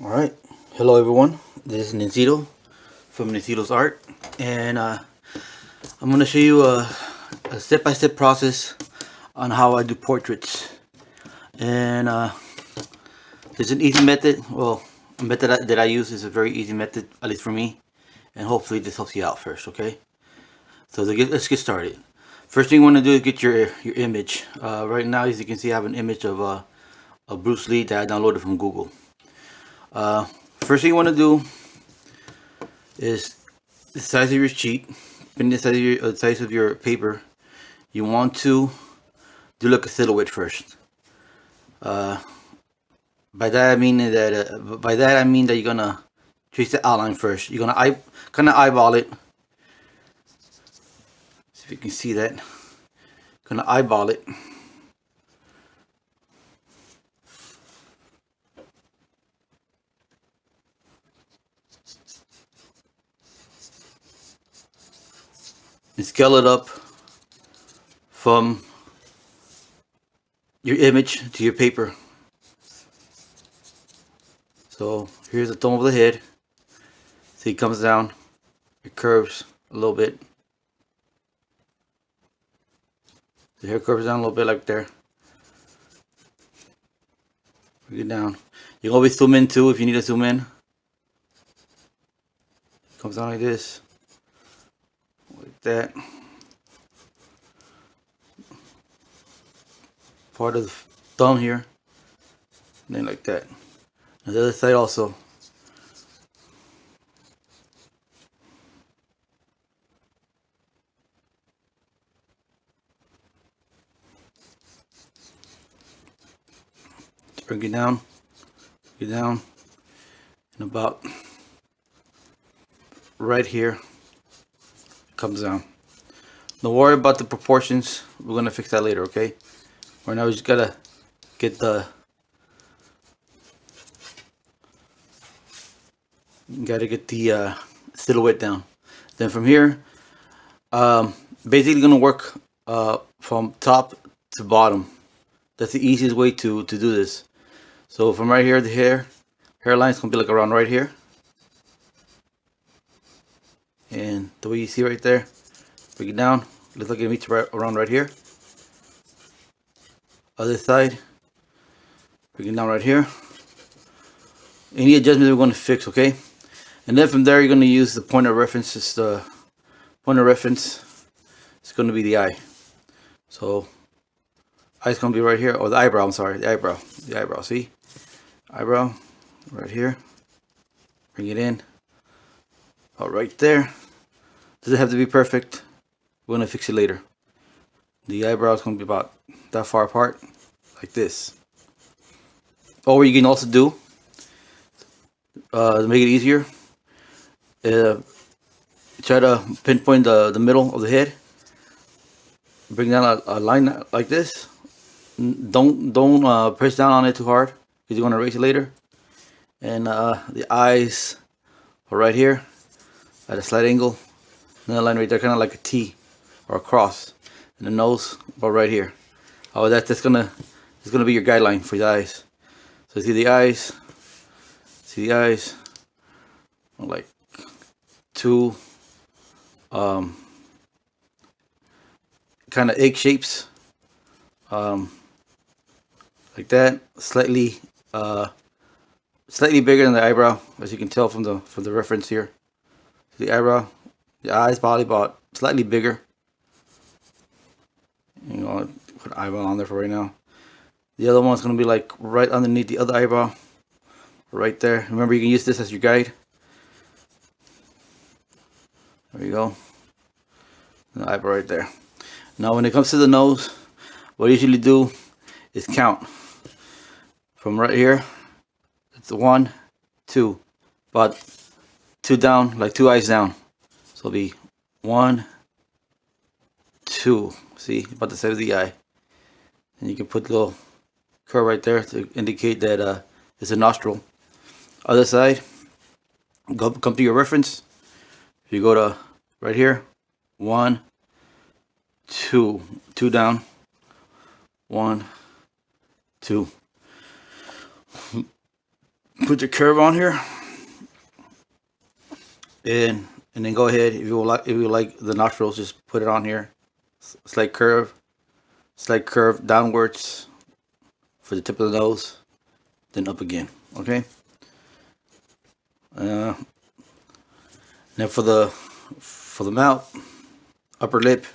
Alright, hello everyone, this is Nintito from Nintito's Art, and I'm going to show you a step-by-step process on how I do portraits. And there's an easy method, well, a method that I use is a very easy method, at least for me, and hopefully this helps you out first, okay? So let's get started. First thing you want to do is get your image. Right now, as you can see, I have an image of Bruce Lee that I downloaded from Google. First thing you want to do is the size of your sheet, and the size of your paper. You want to do like a silhouette first. By that I mean that you're gonna trace the outline first. You're gonna kind of eyeball it. See if you can see that. Gonna eyeball it. And scale it up from your image to your paper. So here's the dome of the head. See, it comes down, it curves a little bit. The hair curves down a little bit like there. Bring it down. You can always zoom in too if you need to zoom in. Comes down like this. Like that. Part of the thumb here. And then like that. And the other side also. Bring it down, and about right here it comes down. Don't worry about the proportions, we're gonna fix that later, okay? Right now we just gotta get the silhouette down. Then from here, basically gonna work from top to bottom. That's the easiest way to do this. So from right here, the hairline is gonna be like around right here, and the way you see right there, bring it down. Looks like it meets right around right here. Other side, bring it down right here. Any adjustments we're going to fix, okay? And then from there, you're going to use the point of reference. It's the point of reference. It's going to be the eye. So eye's going to be right here, or the eyebrow. I'm sorry, the eyebrow. The eyebrow. See, eyebrow, right here. Bring it in. Oh, right there. Doesn't have to be perfect. We're going to fix it later. The eyebrow is going to be about that far apart, like this. Or what you can also do, to make it easier, try to pinpoint the middle of the head. Bring down a line like this. Don't press down on it too hard, because you're going to erase it later. And the eyes are right here at a slight angle. Another line right there, kind of like a T or a cross. And the nose about right here. Oh, that's gonna be your guideline for the eyes. So see the eyes. See the eyes. Like two kind of egg shapes. Like that. Slightly bigger than the eyebrow, as you can tell from the reference here. The eyebrow, the eyes probably about slightly bigger. You know, put an eyebrow on there for right now. The other one's gonna be like right underneath the other eyebrow, right there. Remember, you can use this as your guide. There you go. The eyebrow right there. Now, when it comes to the nose, what I usually do is count from right here. It's 1, 2, about 2 down, like 2 eyes down. So it'll be 1, 2. See, about the size of the eye. And you can put a little curve right there to indicate that it's a nostril. Other side, come to your reference. If you go to right here, 1, 2, 2 down, 1, 2. put the curve on here, and then go ahead, if you like the nostrils, just put it on here. Slight curve downwards for the tip of the nose, then up again. Okay. Now for the mouth, upper lip,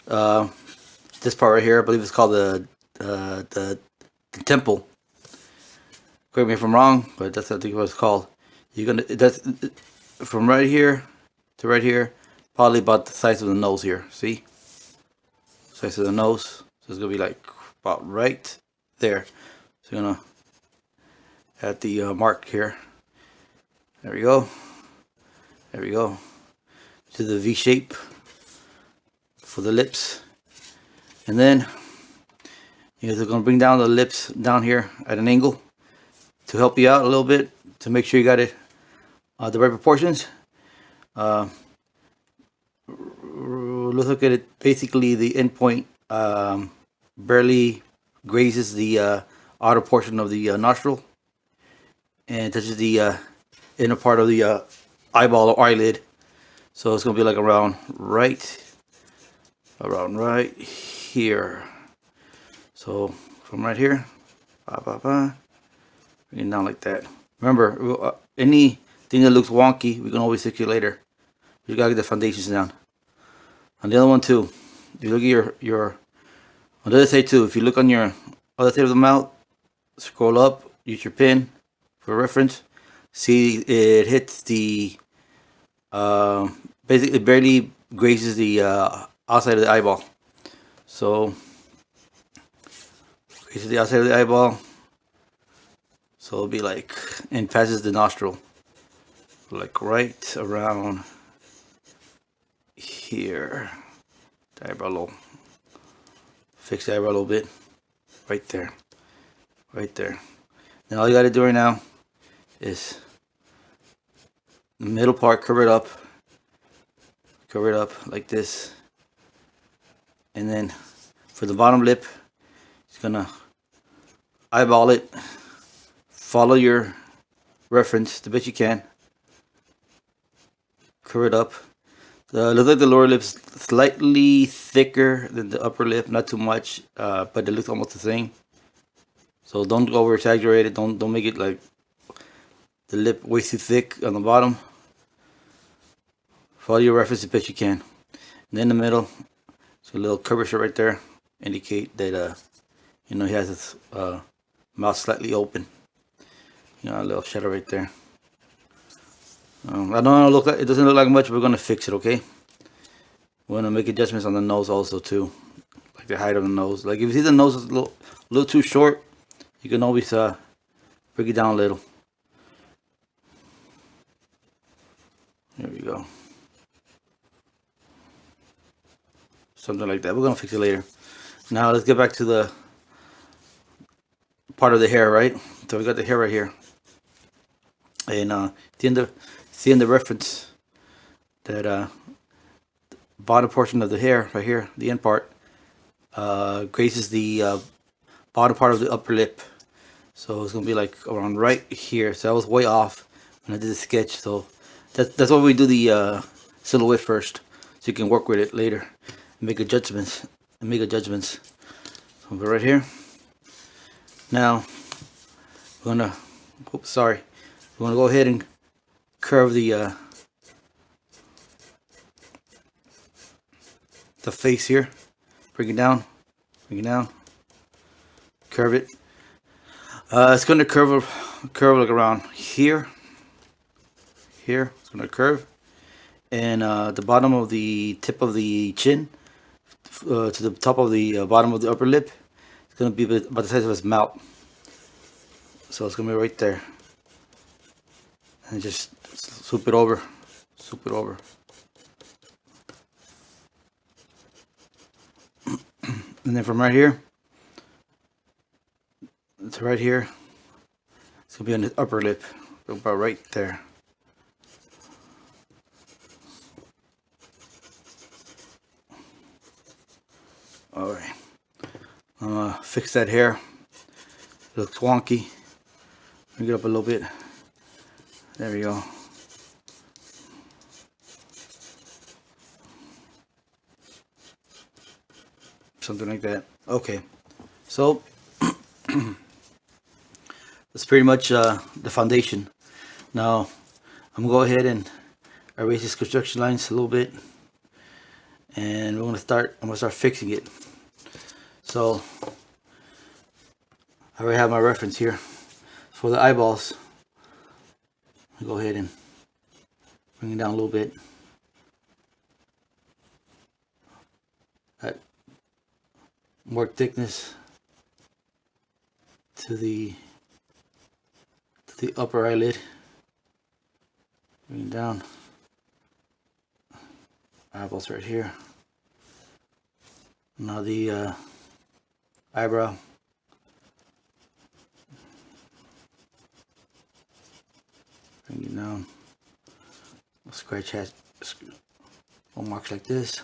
this part right here, I believe it's called the temple. Correct me if I'm wrong, but that's I think what it's called. That's from right here to right here, probably about the size of the nose here. See, size of the nose. So it's gonna be like about right there. So you're gonna add the mark here. There we go. There we go. To the V shape for the lips, and then you're going to bring down the lips down here at an angle to help you out a little bit, to make sure you got it the right proportions. Let's look at it. Basically, the end point barely grazes the outer portion of the nostril and touches the inner part of the eyeball or eyelid. So it's going to be like around right here. So from right here, bring it down like that. Remember, anything that looks wonky, we can always fix it later. You gotta get the foundations down. On the other one too, if you look at your on the other side too, if you look on your other side of the mouth, scroll up, use your pen for reference. See, it hits the basically it barely grazes the outside of the eyeball. So grazes the outside of the eyeball. So it'll be like, and passes the nostril, like right around here. The eyebrow a little. Fix the eyebrow a little bit. Right there. Right there. Now all you gotta do right now is the middle part, cover it up. Cover it up like this. And then for the bottom lip, it's gonna eyeball it. Follow your reference the best you can. Curve it up. Looks like the lower lip's slightly thicker than the upper lip, not too much, but it looks almost the same. So don't over exaggerate it. Don't make it like the lip way too thick on the bottom. Follow your reference the best you can. And then in the middle, so a little curvature right there, indicate that he has his mouth slightly open. A little shadow right there. I don't look like it doesn't look like much. We're gonna fix it, okay? We're gonna make adjustments on the nose also too, like the height of the nose. Like if you see the nose is a little too short, you can always bring it down a little. There we go. Something like that. We're gonna fix it later. Now let's get back to the part of the hair, right? So we got the hair right here, and see in the reference that bottom portion of the hair right here, the end part, grazes the bottom part of the upper lip. So it's gonna be like around right here. So I was way off when I did the sketch. So that's why we do the silhouette first, so you can work with it later and make adjustments. So we're right here. Now we're gonna go ahead and curve the face here. Bring it down, curve it. It's gonna curve like around here. It's gonna curve, and the bottom of the tip of the chin to the top of the bottom of the upper lip. It's gonna be about the size of his mouth. So it's gonna be right there, and just swoop it over. And then from right here to right here, it's gonna be on the upper lip, about right there. All right, I'm gonna fix that hair. It looks wonky. Bring it up a little bit. There we go. Something like that. Okay. So that's pretty much the foundation. Now I'm gonna go ahead and erase these construction lines a little bit, and I'm gonna start fixing it. So I already have my reference here for the eyeballs. I'll go ahead and bring it down a little bit. Add more thickness to the upper eyelid. Bring it down. Eyeballs right here. Now the eyebrow. Bring it down. Scratch has one marks like this.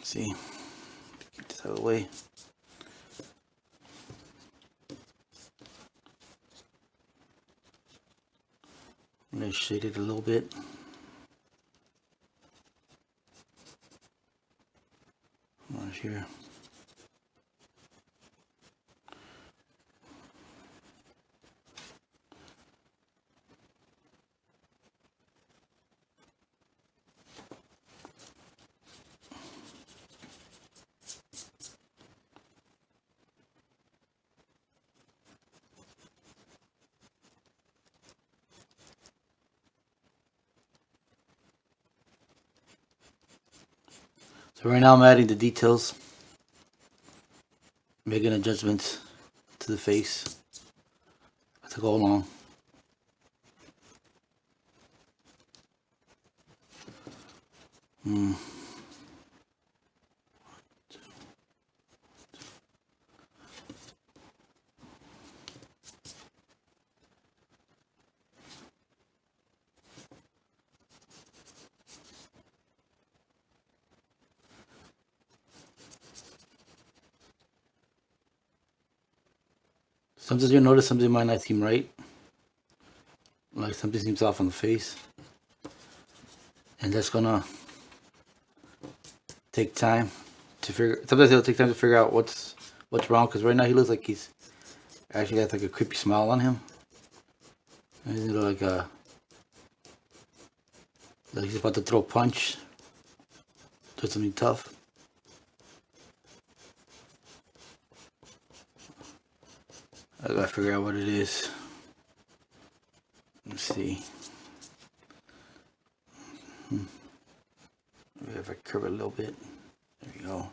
See, get this out of the way. I'm going to shade it a little bit. Right here. So right now I'm adding the details, making adjustments to the face to go along. Sometimes you'll notice something might not seem right, like something seems off on the face, and that's gonna take time to figure. Sometimes it'll take time to figure out what's wrong, because right now he looks like he's actually got like a creepy smile on him. And he's like he's about to throw a punch, do something tough. I gotta figure out what it is. Let's see. Maybe if I curve it a little bit. There we go.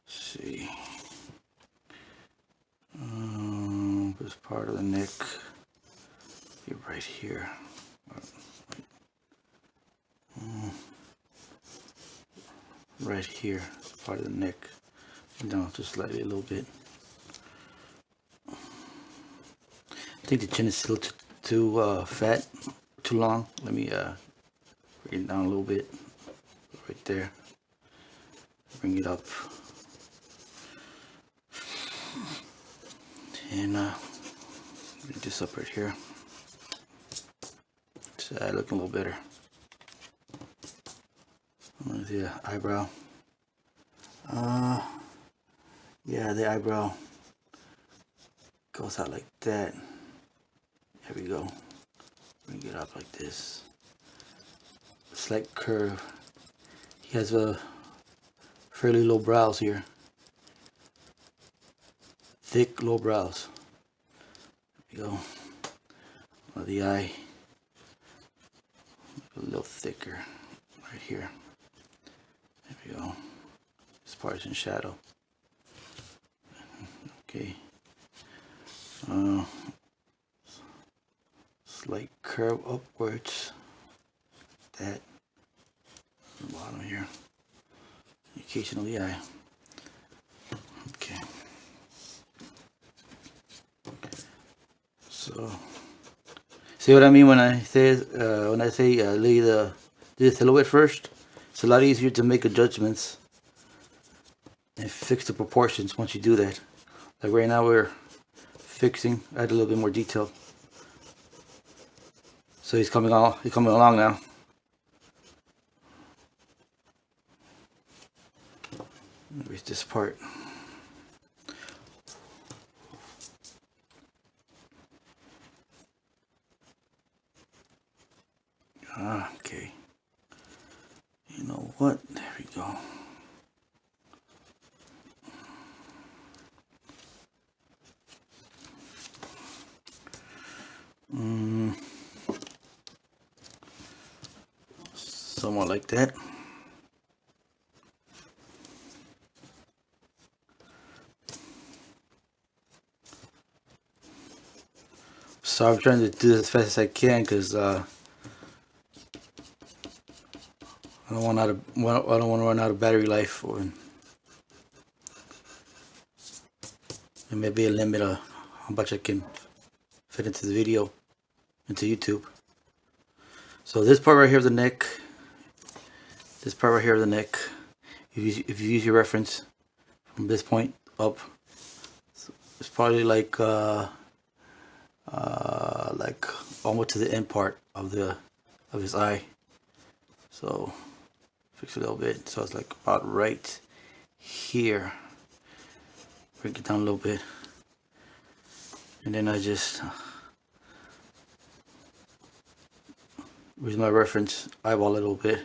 See. This part of the neck. Be right here. Right here, part of the neck. Down just slightly a little bit. I think the chin is still too fat, too long. Let me bring it down a little bit. Right there. Bring it up. And bring this up right here. So I look a little better. The eyebrow. Yeah, the eyebrow goes out like that. There we go. Bring it up like this. Slight curve. He has a fairly low brows here. Thick, low brows. There we go. Well, the eye a little thicker right here. There we go. This part's in shadow. Okay. Slight curve. curve upwards. That the bottom here. Occasionally, eye. Okay. So, see what I mean when I say lay the silhouette first? It's a lot easier to make adjustments and fix the proportions once you do that. Like right now we're fixing, add a little bit more detail. So he's coming along now. Where's this part? Okay. You know what? There we go. Somewhat like that. So I'm trying to do this as fast as I can because I don't want to run out of battery life, or there may be a limit of how much I can fit into the video, into YouTube. So this part right here of the neck, this part right here of the neck, if you use your reference from this point up, it's probably like almost to the end part of his eye. So fix it a little bit so it's like about right here. Break it down a little bit, and then I just use my reference, eyeball it a little bit.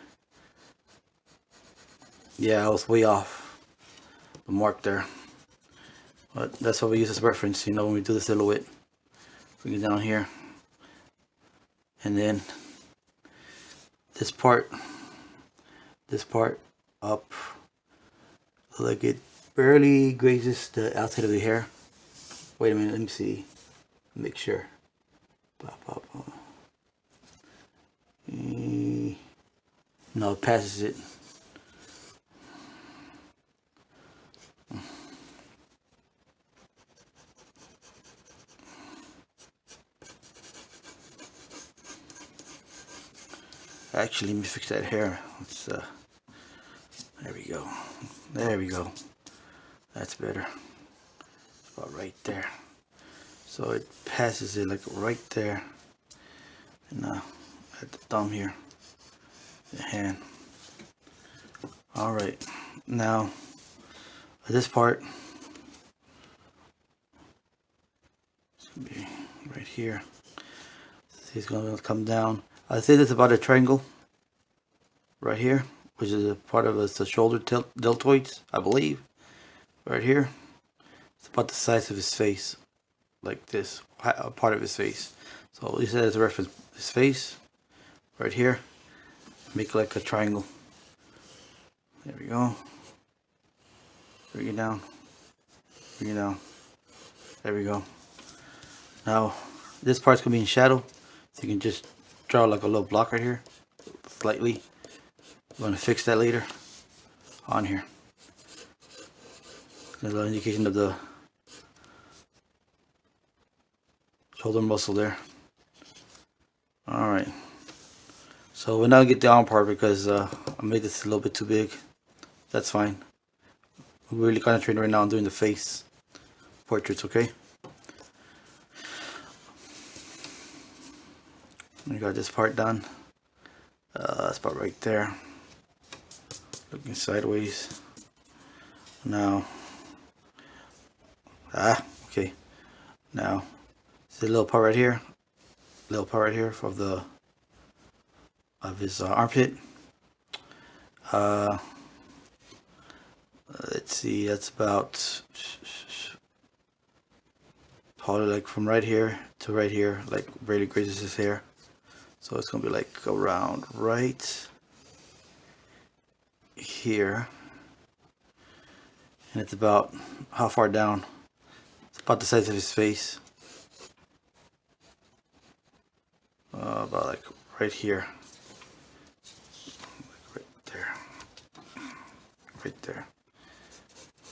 Yeah, I was way off the mark there, but that's what we use as reference, you know, when we do the silhouette. Bring it down here, and then this part up, like it barely grazes the outside of the hair. Wait a minute, let me see, make sure. No, it passes it. Actually, let me fix that hair. Let's, there we go. There we go. That's better. It's about right there. So it passes it like right there. And now at the thumb here, the hand. All right. Now this part, it's gonna be right here. See, it's gonna come down. I say this about a triangle right here, which is a part of the shoulder deltoids, I believe. Right here, it's about the size of his face, like this, a part of his face. So he said as a reference, his face right here, make like a triangle. There we go. Bring it down. Bring it down. There we go. Now this part's gonna be in shadow, so you can just draw like a little block right here, slightly. I'm gonna fix that later on here. There's a little indication of the shoulder muscle there. All right. So we'll now get the arm part because I made this a little bit too big. That's fine. We're really concentrating right now on doing the face portraits, okay? We got this part done. That's about right there. Looking sideways. Now, okay. Now, see a little part right here. Little part right here of his armpit. Let's see. That's about probably like from right here to right here, like barely grazes his hair. So it's gonna be like around right here, and it's about how far down? It's about the size of his face. about like right here, right there, right there.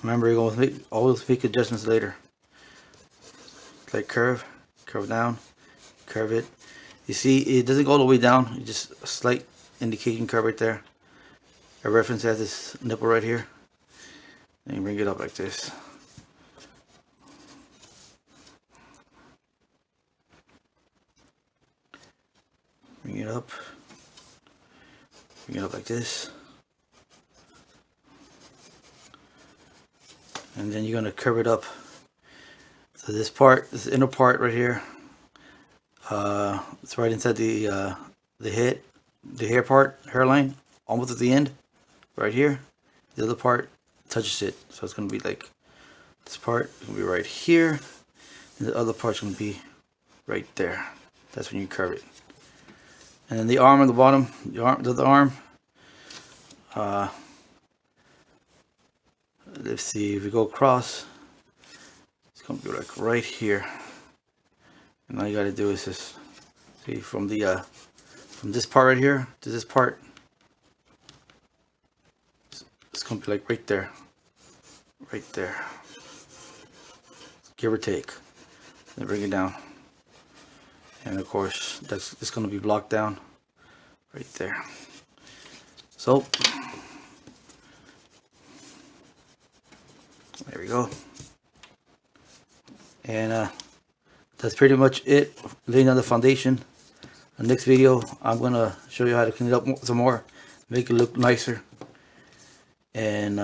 Remember, you're gonna always make adjustments later. Like curve down, curve it. You see, it doesn't go all the way down. It's just a slight indication curve right there. A reference has this nipple right here, and you bring it up like this. Bring it up like this, and then you're gonna curve it up. So this part, this inner part right here, it's right inside the head, the hair part, hairline, almost at the end, right here. The other part touches it, so it's gonna be like this part is gonna be right here, and the other part's gonna be right there. That's when you curve it. And then the arm on the bottom, the other arm. Let's see, if we go across, it's gonna be like right here. And all you gotta do is just see from this part right here to this part. It's gonna be like right there, give or take. Then bring it down. And of course, it's going to be blocked down right there. So there we go. And that's pretty much it. Laying down the foundation. The next video, I'm going to show you how to clean it up some more, make it look nicer, and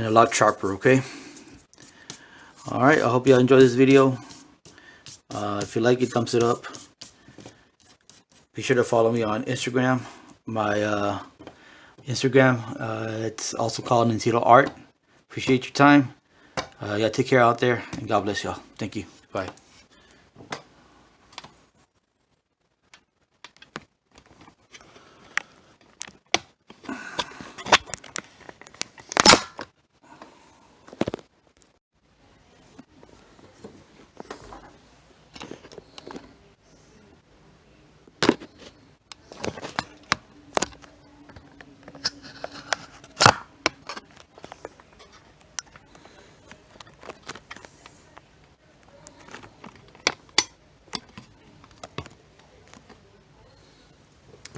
a lot sharper. Okay. All right. I hope you enjoyed this video. If you like it, thumbs it up. Be sure to follow me on Instagram. My Instagram, it's also called Untitled Art. Appreciate your time. Y'all take care out there, and God bless y'all. Thank you. Bye.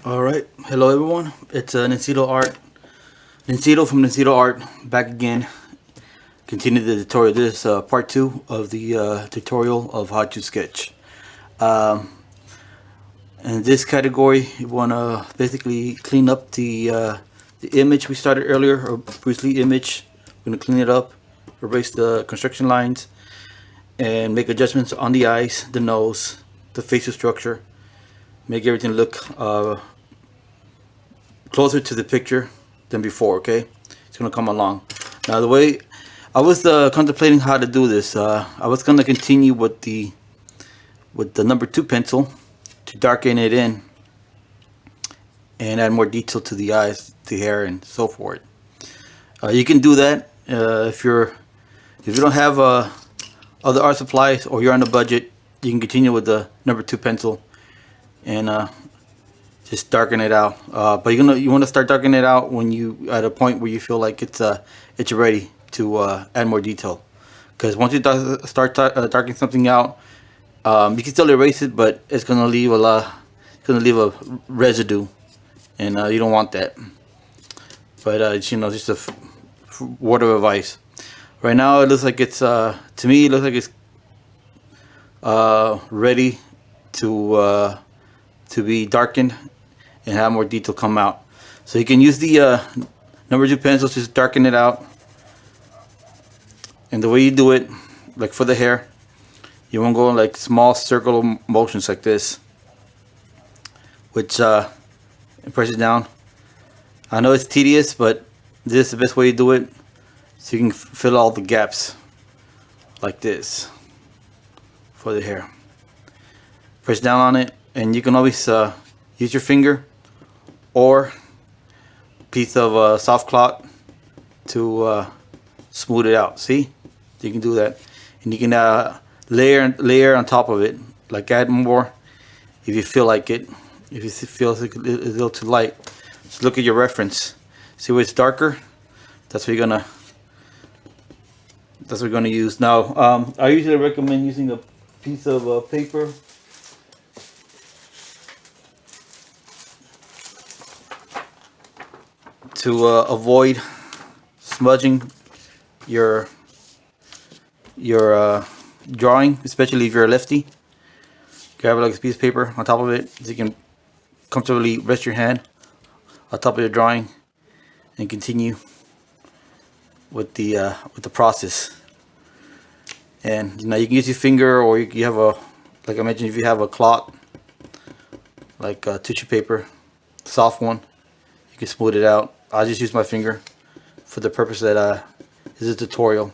Alright, hello everyone, it's Untitled Art, Untitled from Untitled Art, back again. Continue the tutorial. This is part 2 of the tutorial of how to sketch. In this category, you want to basically clean up the image we started earlier, or Bruce Lee image. We're going to clean it up, erase the construction lines, and make adjustments on the eyes, the nose, the facial structure. Make everything look closer to the picture than before. Okay, it's gonna come along. Now, the way I was contemplating how to do this, I was gonna continue with the number 2 pencil to darken it in and add more detail to the eyes, the hair, and so forth. You can do that if you don't have other art supplies, or you're on a budget. You can continue with the number 2 pencil and just darken it out. But you want to start darkening it out when you at a point where you feel like it's ready to add more detail. Because once you start darkening something out, you can still erase it, but it's gonna leave a residue, and you don't want that. But it's, just a word of advice. Right now, it looks like it's to me, it looks like it's ready to be darkened and have more detail come out. So you can use the number 2 pencil to just darken it out. And the way you do it, like for the hair, you want to go in like small circle motions like this, which press it down. I know it's tedious, but this is the best way to do it, so you can fill all the gaps like this for the hair. Press down on it, and you can always use your finger or piece of soft cloth to smooth it out. See? you can do that, and you can layer on top of it, like add more if you feel like it. If you feel like it's a little too light, just look at your reference. See where it's darker? That's what we're gonna use. Now, I usually recommend using a piece of paper. To avoid smudging your drawing, especially if you're a lefty. Grab like a piece of paper on top of it so you can comfortably rest your hand on top of your drawing and continue with the process. And you know, you can use your finger, or you have a, like I mentioned, if you have a cloth like tissue paper, soft one, you can smooth it out. I just use my finger for the purpose that is a tutorial,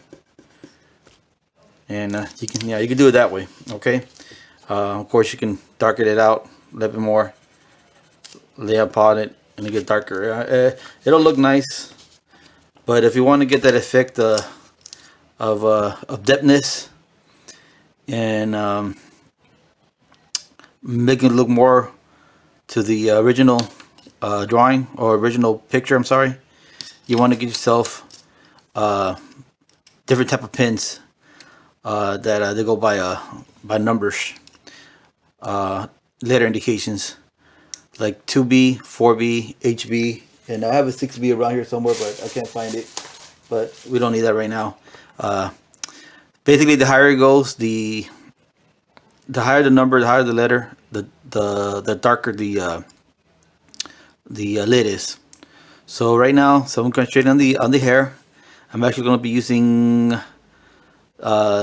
and you can do it that way. Okay, of course you can darken it out a little bit more, lay upon it, and it get darker. It'll look nice, but if you want to get that effect of depthness and make it look more to the original drawing or original picture, I'm sorry, you want to get yourself different type of pens that they go by numbers, letter indications, like 2B, 4B, HB, and I have a 6B around here somewhere, but I can't find it. But we don't need that right now. Basically, the higher it goes, the higher the number, the higher the letter, the darker the lid is. So right now, so I'm concentrating on the hair. I'm actually going to be using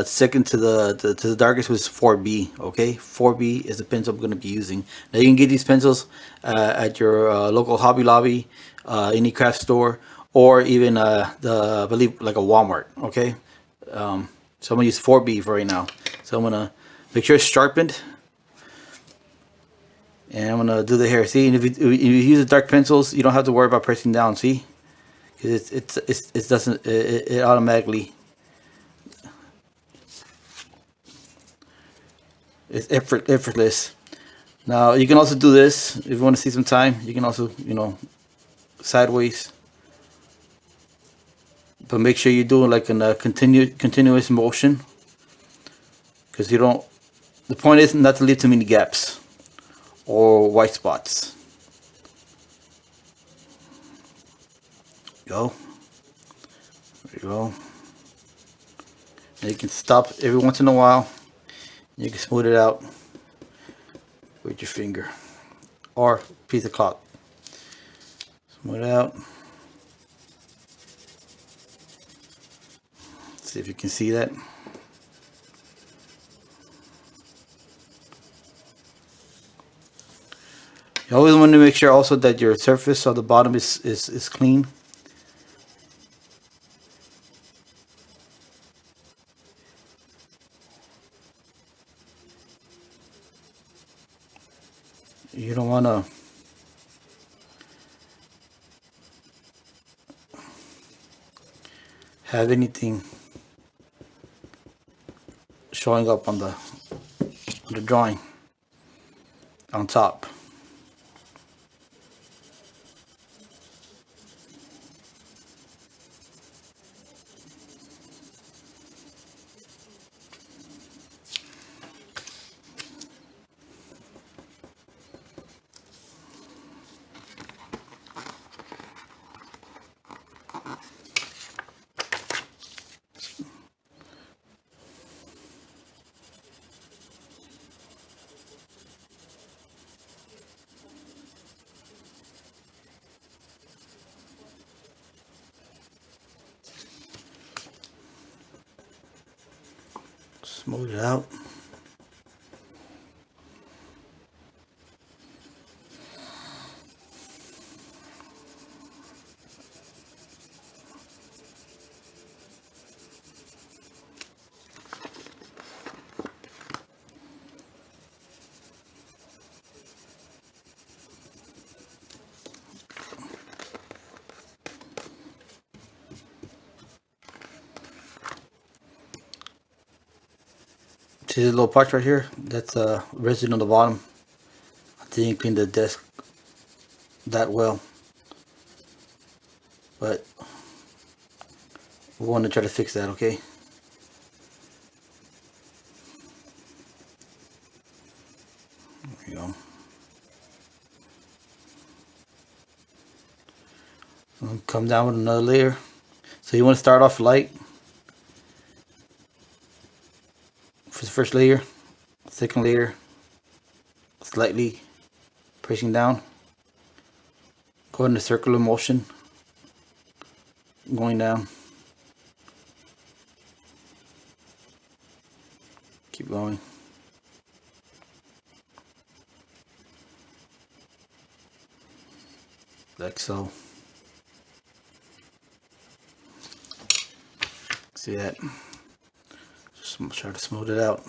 second to the darkest was 4B. Okay, 4B is the pencil I'm going to be using. Now you can get these pencils at your local Hobby Lobby, any craft store, or even I believe like a Walmart. Okay, so I'm gonna use 4B for right now. So I'm gonna make sure it's sharpened, and I'm gonna do the hair. See, and if you use the dark pencils, you don't have to worry about pressing down. See, because it automatically. It's effortless. Now you can also do this if you want to see some time. You can also, sideways, but make sure you're doing like a continuous motion, because you don't. The point is not to leave too many gaps or white spots. Go. There you go. And you can stop every once in a while. You can smooth it out with your finger or piece of cloth. Smooth it out. See if you can see that. You always want to make sure also that your surface of the bottom is clean. You don't want to have anything showing up on the drawing on top. Smooth it out. See the little parts right here? That's resin on the bottom. I didn't clean the desk that well, but we want to try to fix that, okay? There you go. Come down with another layer. So you want to start off light for the first layer, second layer, slightly pressing down. Go in a circular motion, going down. Keep going. Like so. See that? Just try to smooth it out.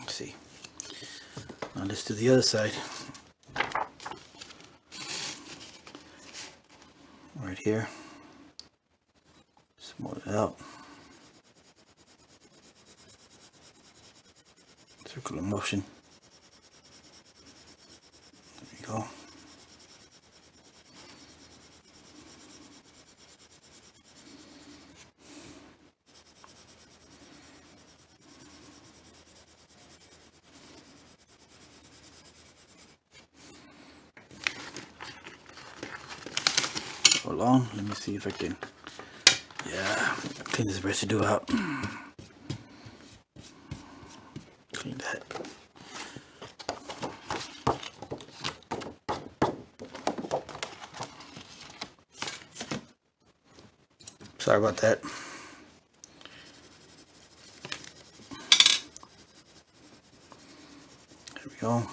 Let's see. Now let's do the other side. Right here. Smooth it out. Circular motion. There you go. Hold on, let me see if I can, yeah, clean this residue out. Clean that. Sorry about that. There we go.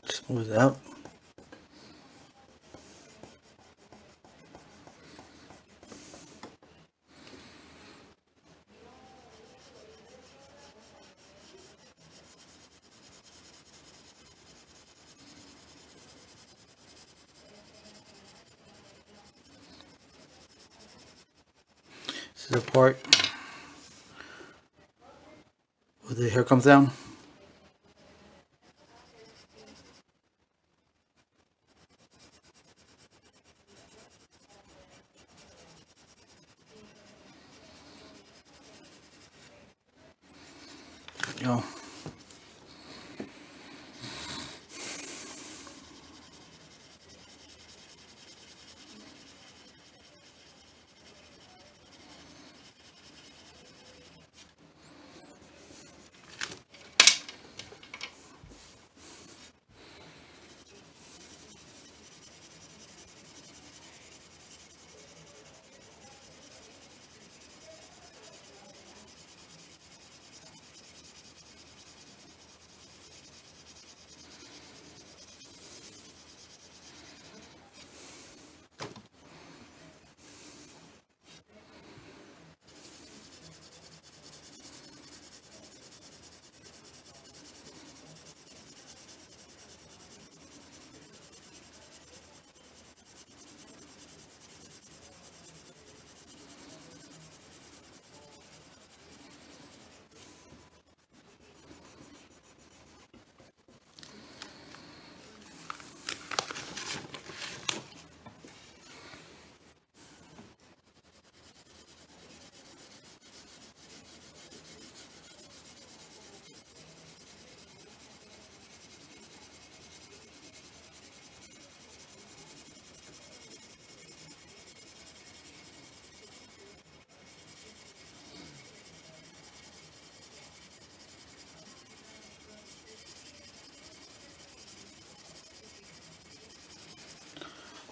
Smooth it out. This is the part where the hair comes down. You know.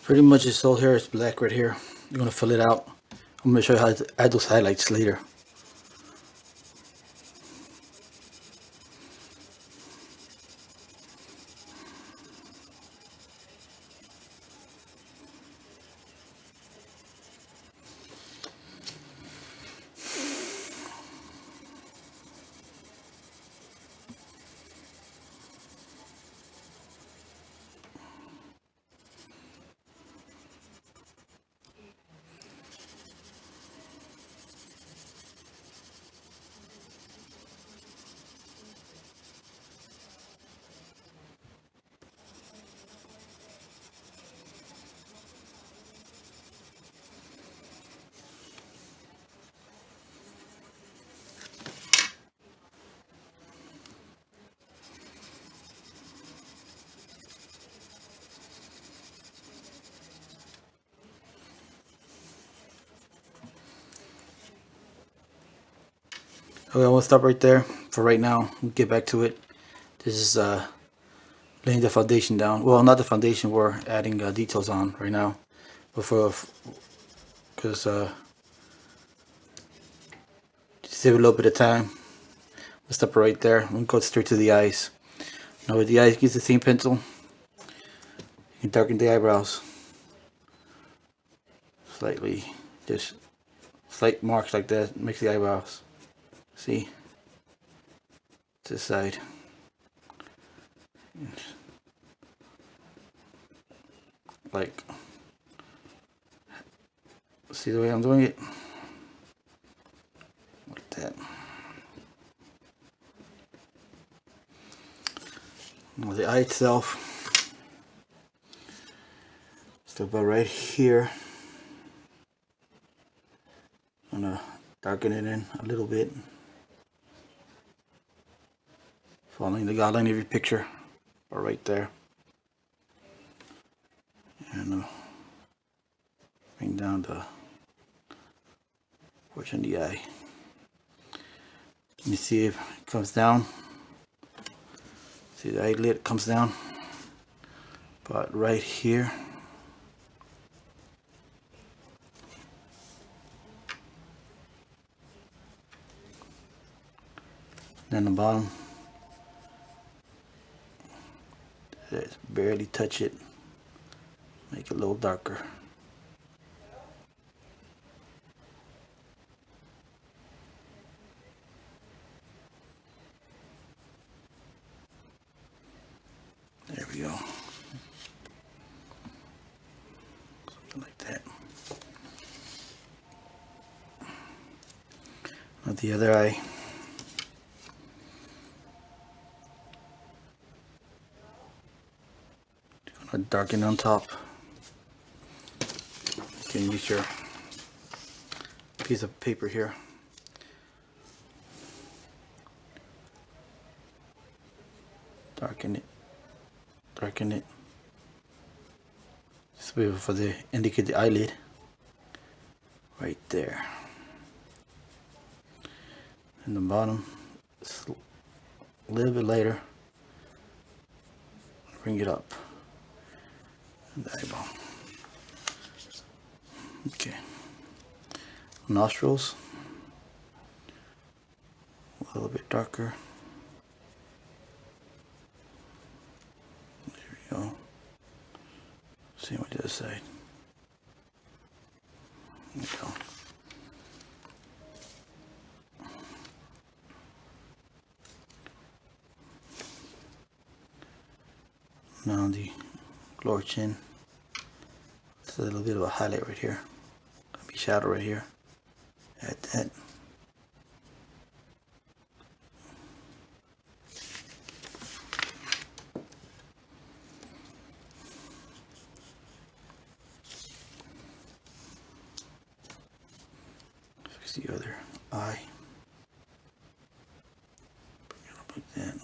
Pretty much this whole hair is black right here. You're gonna fill it out. I'm gonna show you how to add those highlights later. Okay, I'm gonna stop right there for right now. We'll get back to it. This is laying the foundation down. Well, not the foundation. We're adding details on right now, but because to save a little bit of time, we'll stop right there. We'll go straight to the eyes. Now with the eyes, use the same pencil. You can darken the eyebrows slightly, just slight marks like that makes the eyebrows. See, this side. Like, see the way I'm doing it? Like that. Now the eye itself, it's about right here. I'm gonna darken it in a little bit, following the outline of your picture, or right there. And bring down the portion of the eye. Let me see if it comes down. See the eyelid comes down, but right here. Then the bottom, just barely touch it, make it a little darker. There we go. Something like that. Now the other eye. Gonna darken on top. You can use your piece of paper here. Darken it. Darken it. Just be for the indicate the eyelid. Right there. And the bottom, a little bit lighter. Bring it up. And the eyeball. Okay. Nostrils. A little bit darker. There we go. Same with the other side. There we go. Now the lower chin. It's a little bit of a highlight right here. Maybe shadow right here. Add that. Fix the other eye. Bring it up like that.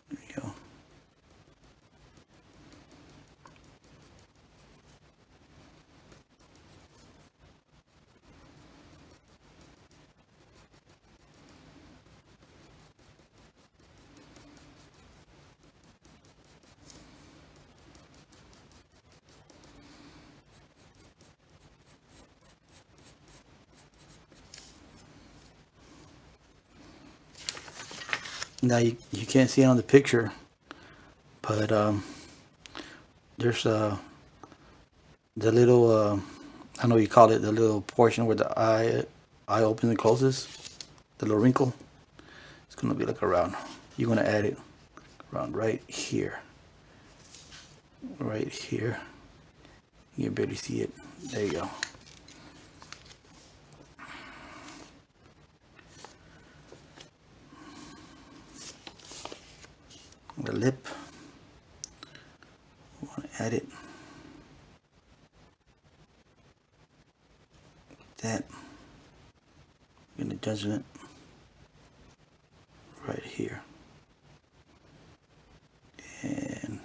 There you go. Now you can't see it on the picture, but there's the little I don't know what you call it, the little portion where the eye opens and closes, the little wrinkle. It's gonna be like around. You're gonna add it around right here. Right here. You can barely see it. There you go. The lip. I want to add it. That. In the judgment. Right here. And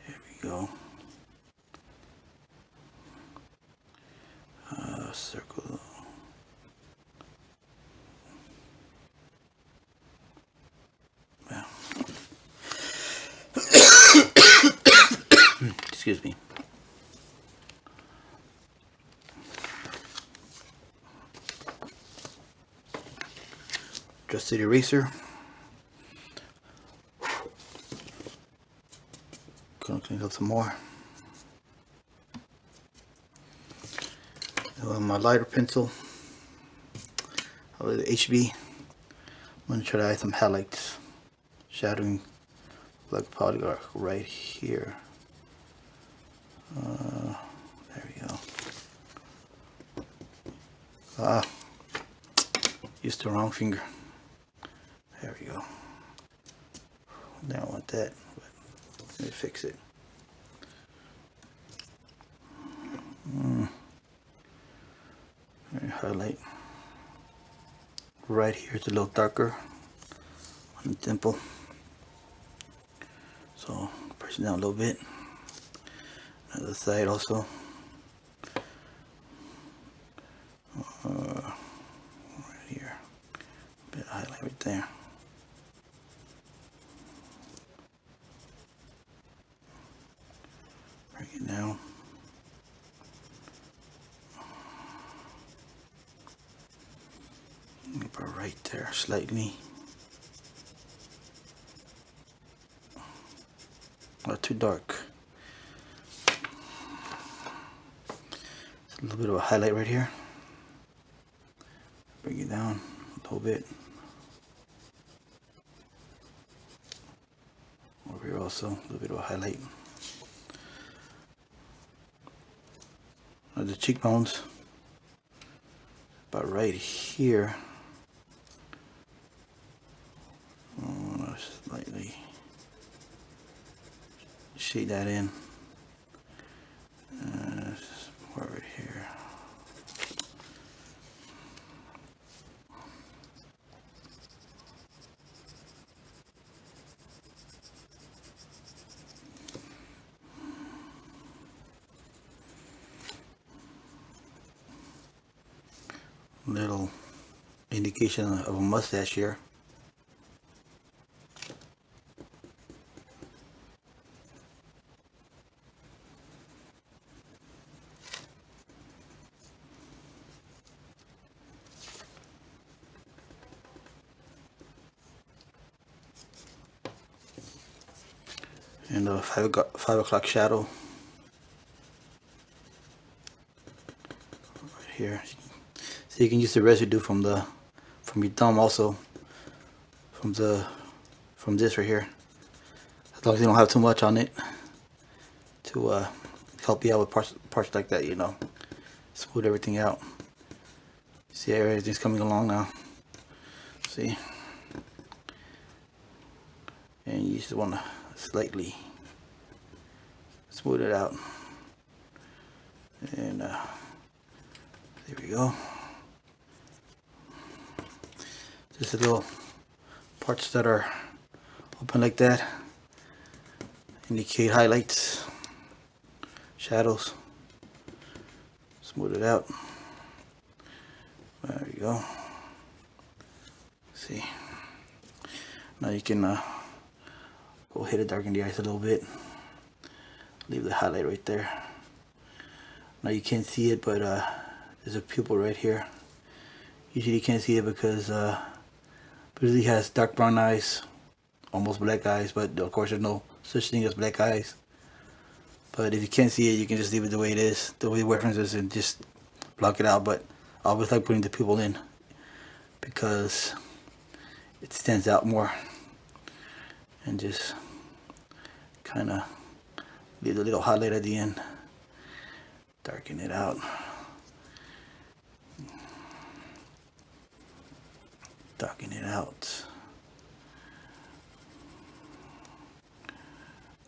there we go. Circle. Well. Excuse me. Just the eraser. Gonna clean up some more. My lighter pencil, the HB. I'm gonna try to add some highlights, shadowing, like polygon right here. There we go. Used the wrong finger. There we go. I don't want that, but let me fix it. Highlight right here. It's a little darker on the dimple, so press it down a little bit. Other side also. Right here, a bit of highlight right there. Bring it down. Put right there slightly. Not too dark. It's a little bit of a highlight right here. Bring it down a little bit. Over here also, a little bit of a highlight. The cheekbones, about right here. Slightly shade that in. Right here. Little indication of a mustache here. And a 5 o'clock shadow right here. So you can use the residue from your thumb also, from this right here, as long as you don't have too much on it, to help you out with parts like that, you know, smooth everything out. See how everything's coming along now. See, and you just want to slightly smooth it out, and there we go. Just a little parts that are open like that indicate highlights, shadows. Smooth it out. There you go. See, now you can go ahead and darken the eyes a little bit. Leave the highlight right there. Now you can't see it, but there's a pupil right here. Usually you can't see it because But he has dark brown eyes, almost black eyes, but of course there's no such thing as black eyes. But if you can't see it, you can just leave it the way it is, the way it references, and just block it out. But I always like putting the pupil in because it stands out more, and just kind of leave a little highlight at the end, darken it out. Darken it out.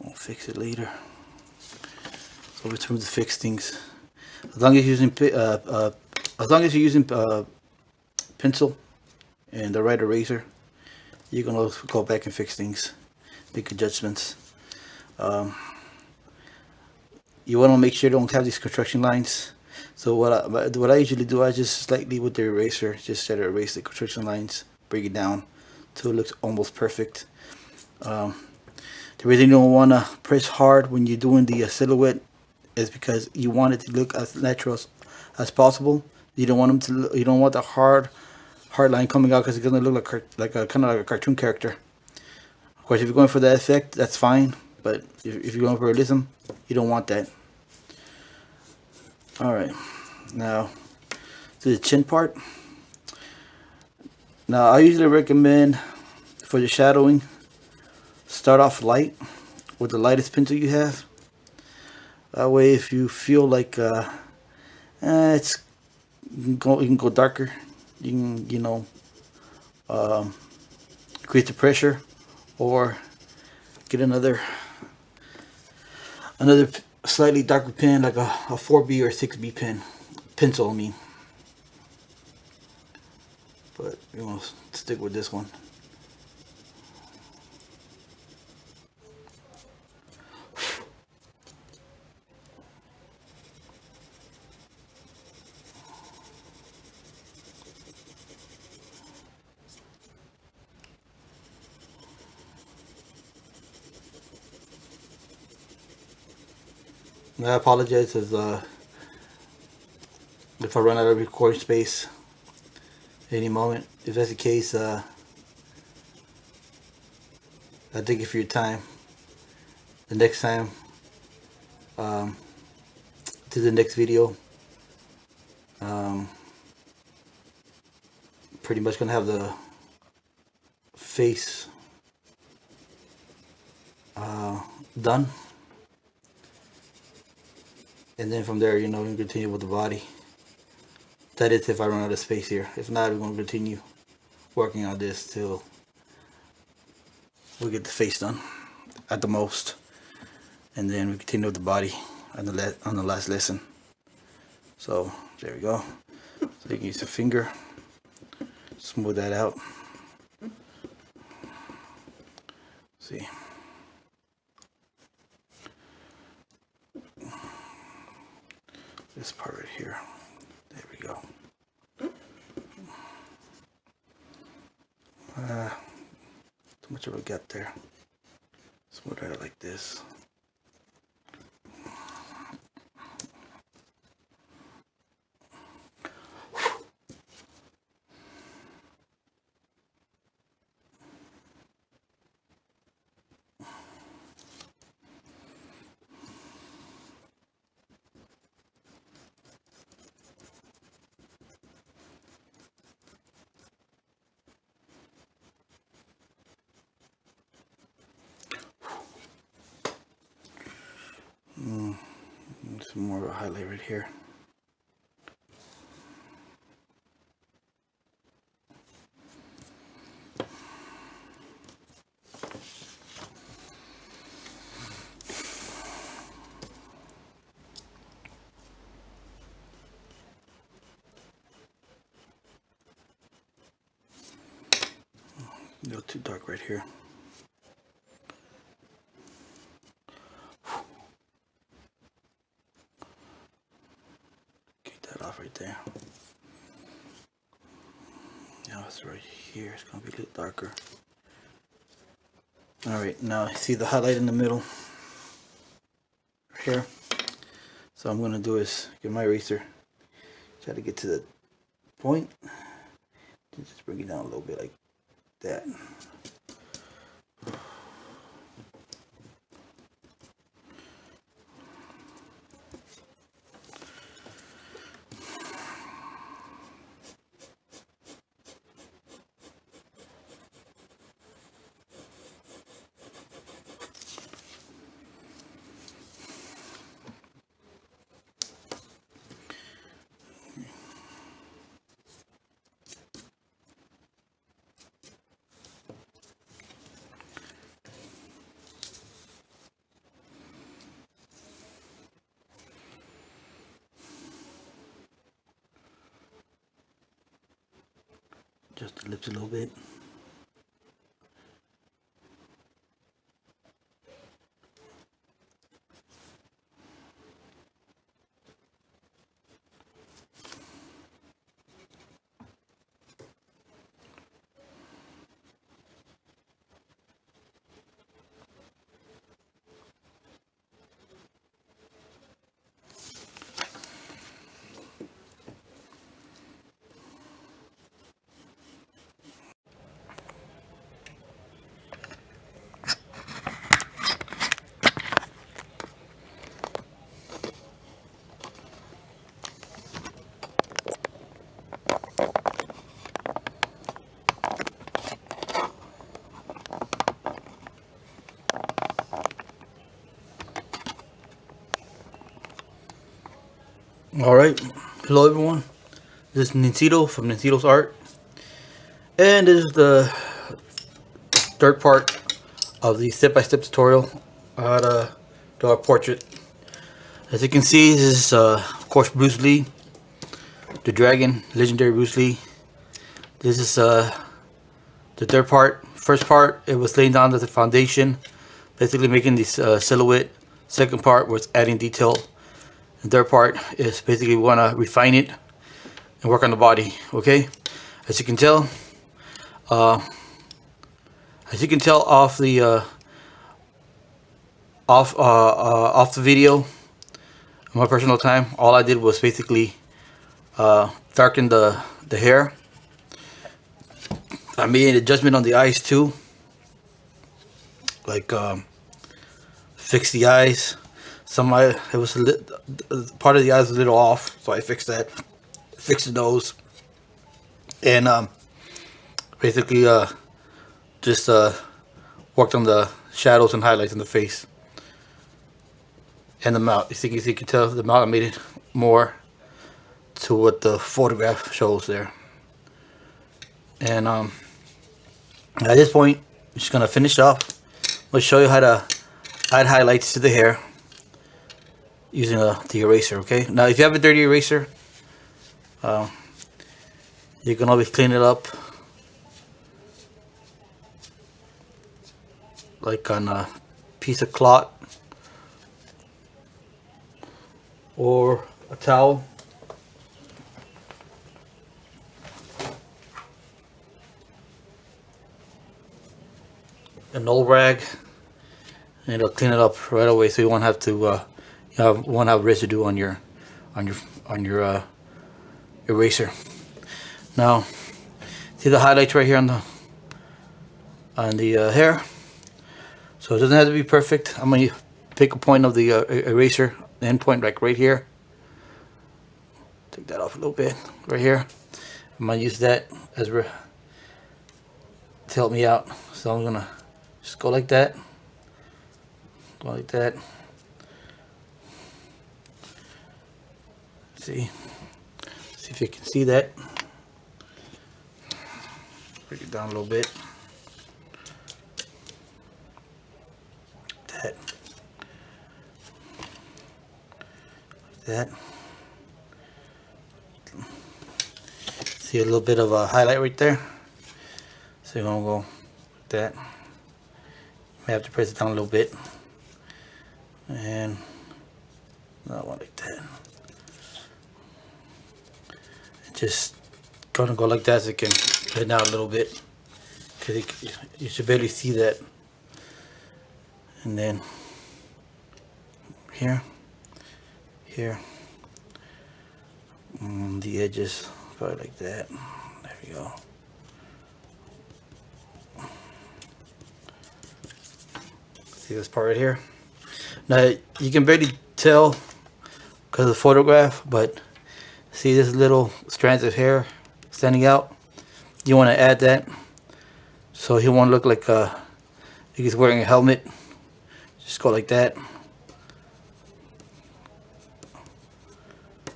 We'll fix it later. So in terms of fix things, as long as you're using pencil and the right eraser, you can always go back and fix things, make adjustments. You want to make sure you don't have these construction lines. So what I usually do, I just slightly with the eraser, just try to erase the construction lines, bring it down till it looks almost perfect. The reason you don't want to press hard when you're doing the silhouette is because you want it to look as natural as possible. You don't want you don't want the hard line coming out because it's gonna look like a kind of like a cartoon character. Of course, if you're going for that effect, that's fine. But if you're going for realism, you don't want that. All right, now to the chin part. Now I usually recommend for the shadowing, start off light with the lightest pencil you have. That way, if you feel like it's you can go darker. You can increase the pressure, or get another slightly darker pen, like a 4B or 6B pencil. I mean, but you want to stick with this one. I apologize if I run out of recording space at any moment. If that's the case, I thank you for your time. The next time, to the next video, pretty much gonna have the face done. And then from there, you can continue with the body. That is if I run out of space here. If not, we're going to continue working on this till we get the face done at the most. And then we continue with the body on the last lesson. So there we go. So you can use your finger, smooth that out. See. This part right here. There we go. Too much of a gap there. Smooth it out like this. Some more of a highlight right here. A little too dark right here. Right there. Now it's right here. It's gonna be a little darker. All right, now see the highlight in the middle here. So I'm gonna do is get my eraser, try to get to the point, and just bring it down a little bit, like that. Just the lips a little bit. Alright, hello everyone. This is Nintito from Nintito's Art. And this is the third part of the step-by-step tutorial on how to draw a portrait. As you can see, this is of course Bruce Lee, the dragon, legendary Bruce Lee. This is the third part. First part, it was laying down the foundation, basically making this silhouette. Second part was adding detail. The third part is basically we want to refine it and work on the body. Okay, as you can tell off the off the video, in my personal time, all I did was basically darken the hair. I made an adjustment on the eyes too, like fix the eyes. It was part of the eyes was a little off, so I fixed that. Fixed the nose, and basically just worked on the shadows and highlights in the face and the mouth. You can tell the mouth, I made it more to what the photograph shows there. And at this point, I'm just gonna finish off. I'm gonna show you how to add highlights to the hair using the eraser. Okay, now if you have a dirty eraser, you can always clean it up like on a piece of cloth or a towel. An old rag, and it'll clean it up right away, so you won't have to won't have residue on your eraser. Now, see the highlights right here on the hair. So it doesn't have to be perfect. I'm gonna pick a point of the eraser, the end point, like right here. Take that off a little bit, right here. I'm gonna use that as to help me out. So I'm gonna just go like that, go like that. See if you can see that. Break it down a little bit. That. See a little bit of a highlight right there. So you're gonna go like that. May have to press it down a little bit. And another one like that. Just gonna go like that so it can blend out a little bit, because you should barely see that. And then here, the edges, probably like that. There we go. See this part right here? Now you can barely tell because of the photograph, but see this little strands of hair standing out? You want to add that so he won't look like he's wearing a helmet. Just go like that.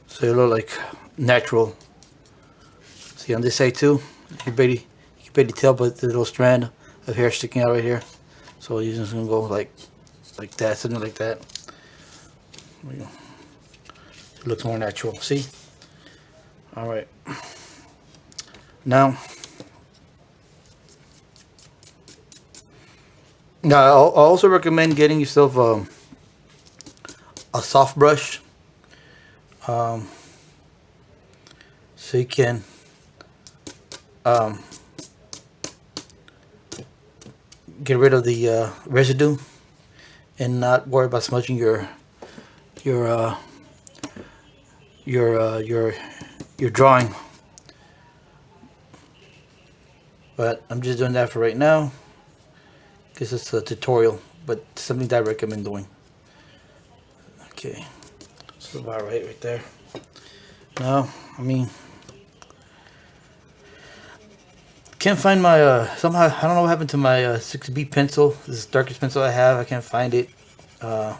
So it look like natural. See on this side too, you can barely tell, but the little strand of hair sticking out right here. So you're just gonna go like that, something like that. There we go. It looks more natural. See? All right. Now I also recommend getting yourself a soft brush, so you can get rid of the residue and not worry about smudging your drawing. But I'm just doing that for right now because it's a tutorial, but something that I recommend doing. Okay, that's about right there. Now, I mean, can't find my somehow I don't know what happened to my 6B pencil. This is the darkest pencil I have. I can't find it, but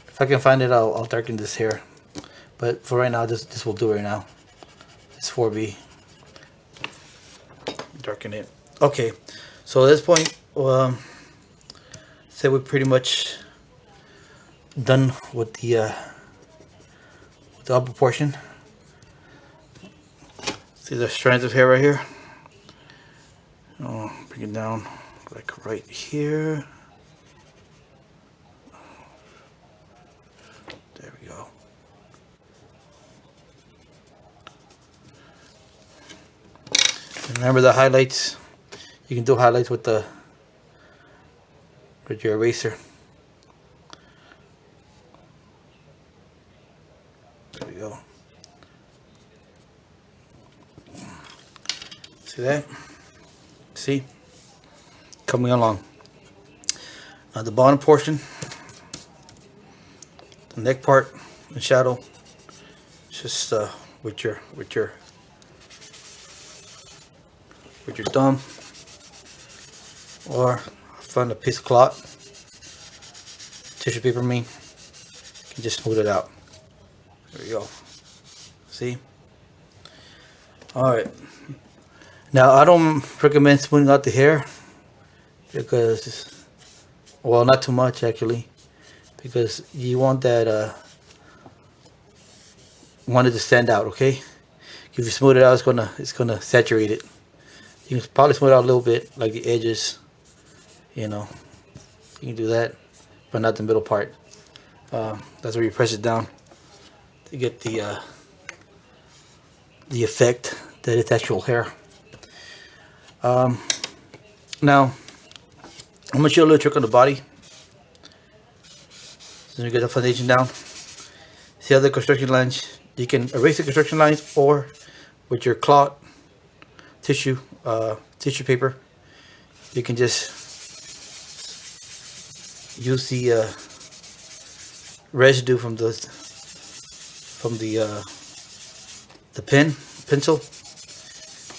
if I can find it, I'll darken this here. But for right now, this will do right now. It's 4B. Darken it. Okay, so at this point, say we're pretty much done with the upper portion. See the strands of hair right here? Oh, bring it down like right here. There we go. And remember the highlights. You can do highlights with your eraser. There we go. See that? See? Coming along. Now the bottom portion, the neck part, the shadow, just with your thumb, or find a piece of cloth, tissue paper. You can just smooth it out. There we go. See? All right. Now I don't recommend smoothing out the hair because, well, not too much actually, because you want that want it to stand out. Okay. If you smooth it out, it's gonna saturate it. You can probably smooth it out a little bit, like the edges. You know, you can do that, but not the middle part. That's where you press it down to get the effect that it's actual hair. Now, I'm gonna show you a little trick on the body. So you get the foundation down. See how the construction lines? You can erase the construction lines, or with your cloth, tissue paper, you can just use the residue from the pencil,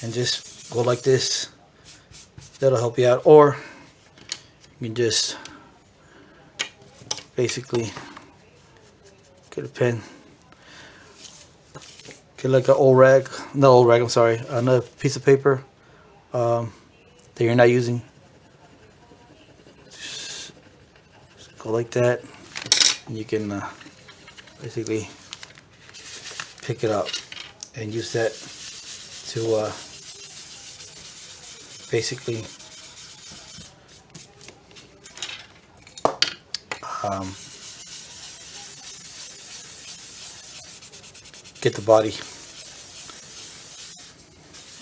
and just go like this. That'll help you out. Or you can just basically get a pen, get like an old rag, not old rag, I'm sorry, another piece of paper that you're not using. Just go like that, and you can basically pick it up and use that to basically get the body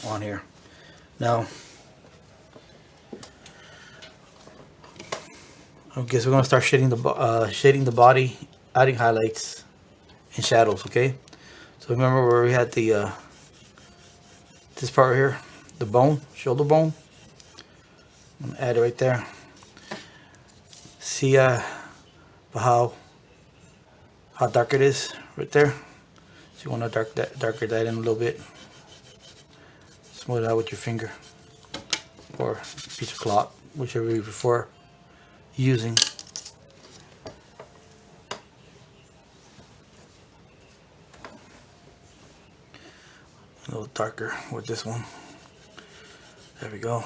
on here. Now, I guess we're gonna start shading the body, adding highlights and shadows. Okay, so remember where we had the this part right here, the bone, shoulder bone. I'm gonna add it right there. See how dark it is right there. So you want to darker that in a little bit. Smooth it out with your finger or piece of cloth, whichever you prefer using. A little darker with this one. There we go.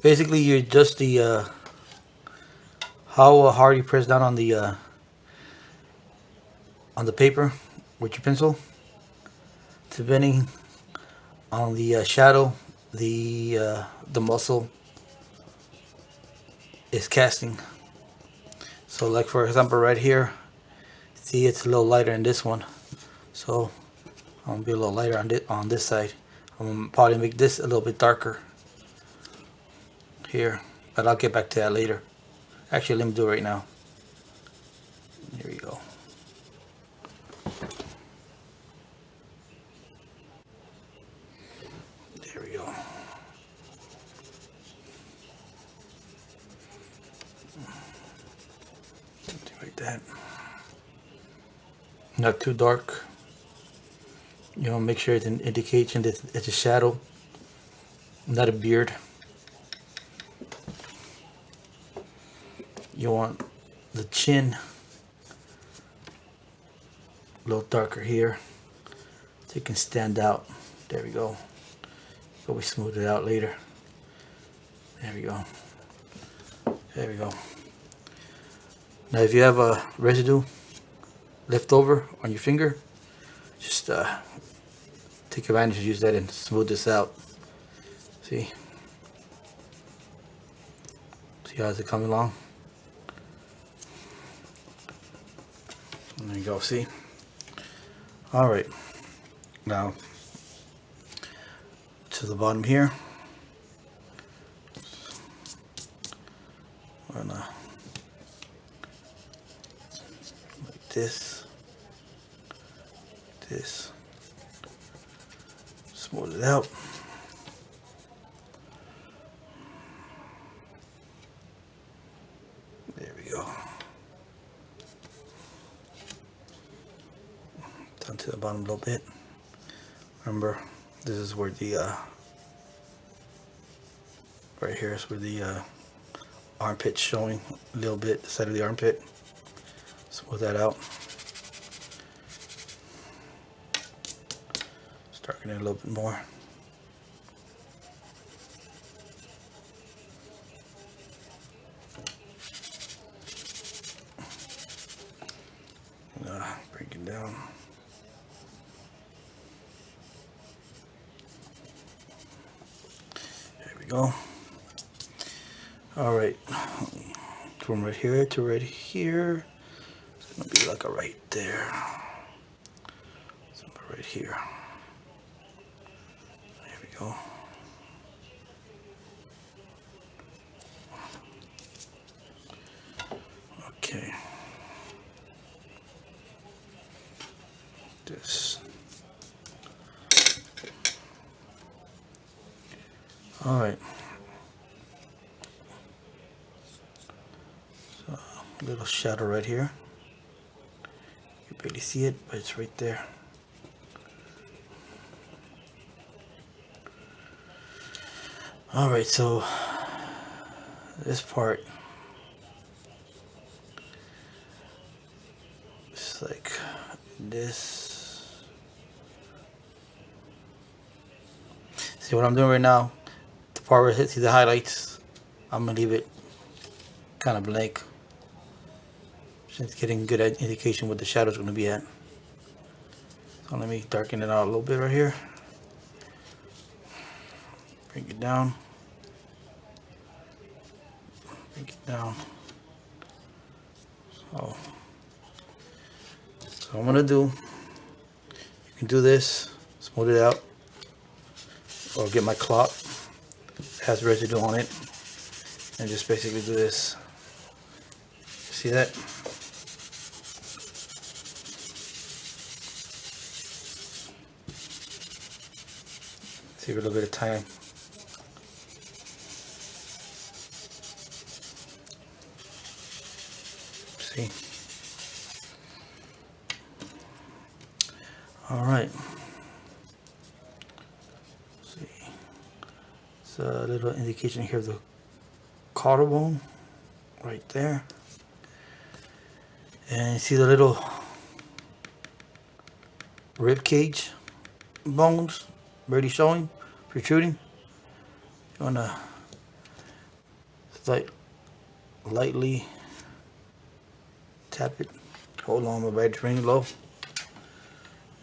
Basically, you adjust the how hard you press down on the paper with your pencil, depending on the shadow the muscle is casting. So, like for example, right here, see it's a little lighter in this one. So I'm gonna be a little lighter on this side. I'm gonna probably make this a little bit darker here, but I'll get back to that later. Actually, let me do it right now. Here we go. There we go. Like that. Not too dark. You know, make sure it's an indication that it's a shadow, not a beard. You want the chin a little darker here so it can stand out. There we go. But we smooth it out later. There we go. There we go. Now if you have a residue left over on your finger, just take advantage and use that and smooth this out. See how's it coming along? There you go, see? Alright, now to the bottom here. I'm gonna like this, smooth it out. There we go. Down to the bottom a little bit. Remember, this is where the right here is where the armpit's showing a little bit, the side of the armpit. Smooth that out. Just darken it a little bit more. Bring it down. There we go. All right, from right here to right here, it's gonna be like a right there. Something right here. There we go. Okay. This. All right. So, a little shadow right here. You barely see it, but it's right there. All right, so this part is like this. See what I'm doing right now? The part where it hits the highlights, I'm gonna leave it kind of blank. Just getting good indication what the shadow's gonna be at. So let me darken it out a little bit right here. Bring it down. Bring it down. So what I'm gonna do, you can do this, smooth it out, or get my cloth, it has residue on it, and just basically do this. See that? Give it a little bit of time. See? All right. See, it's a little indication here of the collarbone right there, and you see the little rib cage bones already showing, protruding. You wanna lightly tap it. Hold on, my battery's running low.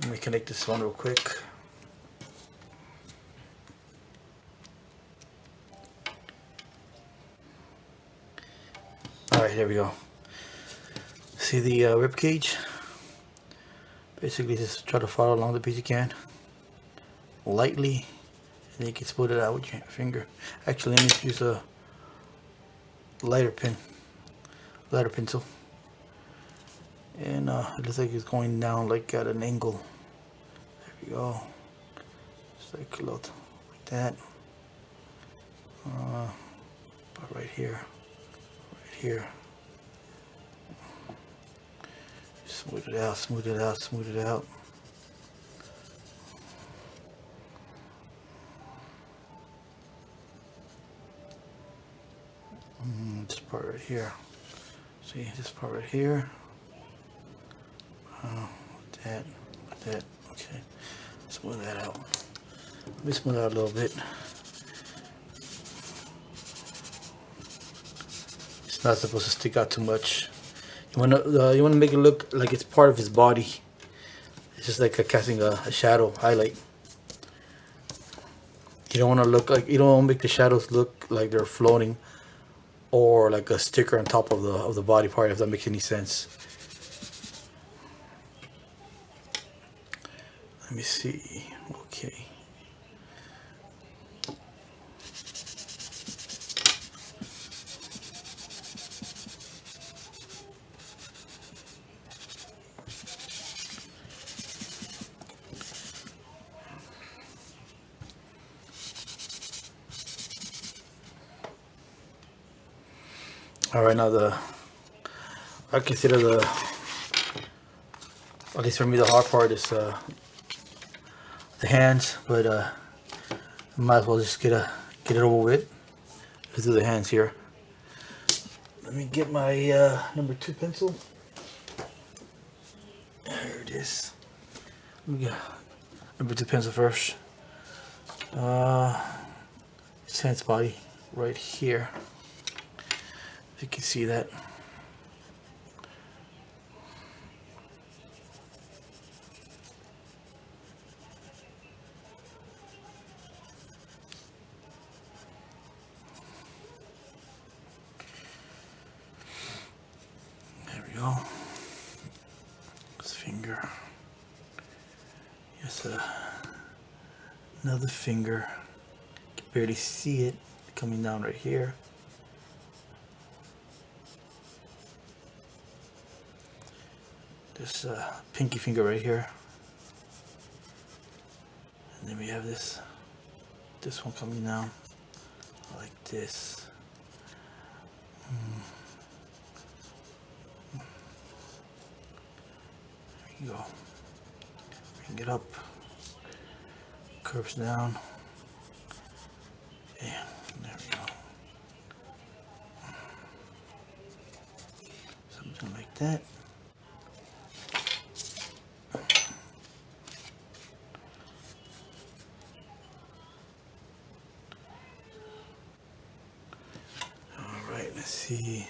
Let me connect this one real quick. All right, there we go. See the rib cage? Basically, just try to follow along the piece you can, lightly, and then you can split it out with your finger. Actually, let me use a lighter pencil, and it looks like it's going down like at an angle. There we go. Just like a little, like that. About right here, right here. Smooth it out, smooth it out, smooth it out. This part right here. See this part right here. Like that. Okay. Smooth that out. Let me smooth out a little bit. It's not supposed to stick out too much. You wanna make it look like it's part of his body. It's just like casting a shadow highlight. You don't want to look like, you don't want to make the shadows look like they're floating or like a sticker on top of the body part, if that makes any sense. Let me see. Okay. All right, now I consider at least for me, the hard part is the hands, but I might as well just get it over with. Let's do the hands here. Let me get my number 2 pencil. There it is. Let me get number 2 pencil first. It's hands body right here. If you can see that. There we go. This finger. Yes, another finger. You can barely see it coming down right here. This pinky finger right here, and then we have this one coming down like this. There you go. Bring it up, curves down, and there we go. Something like that. Let's see.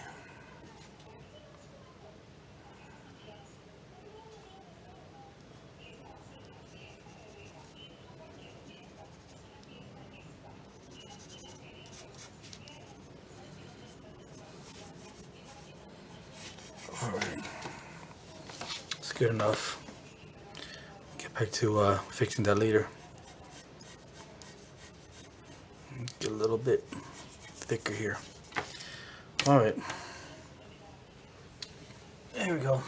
All right, it's good enough. Get back to fixing that later. Get a little bit thicker here. All right, there we go.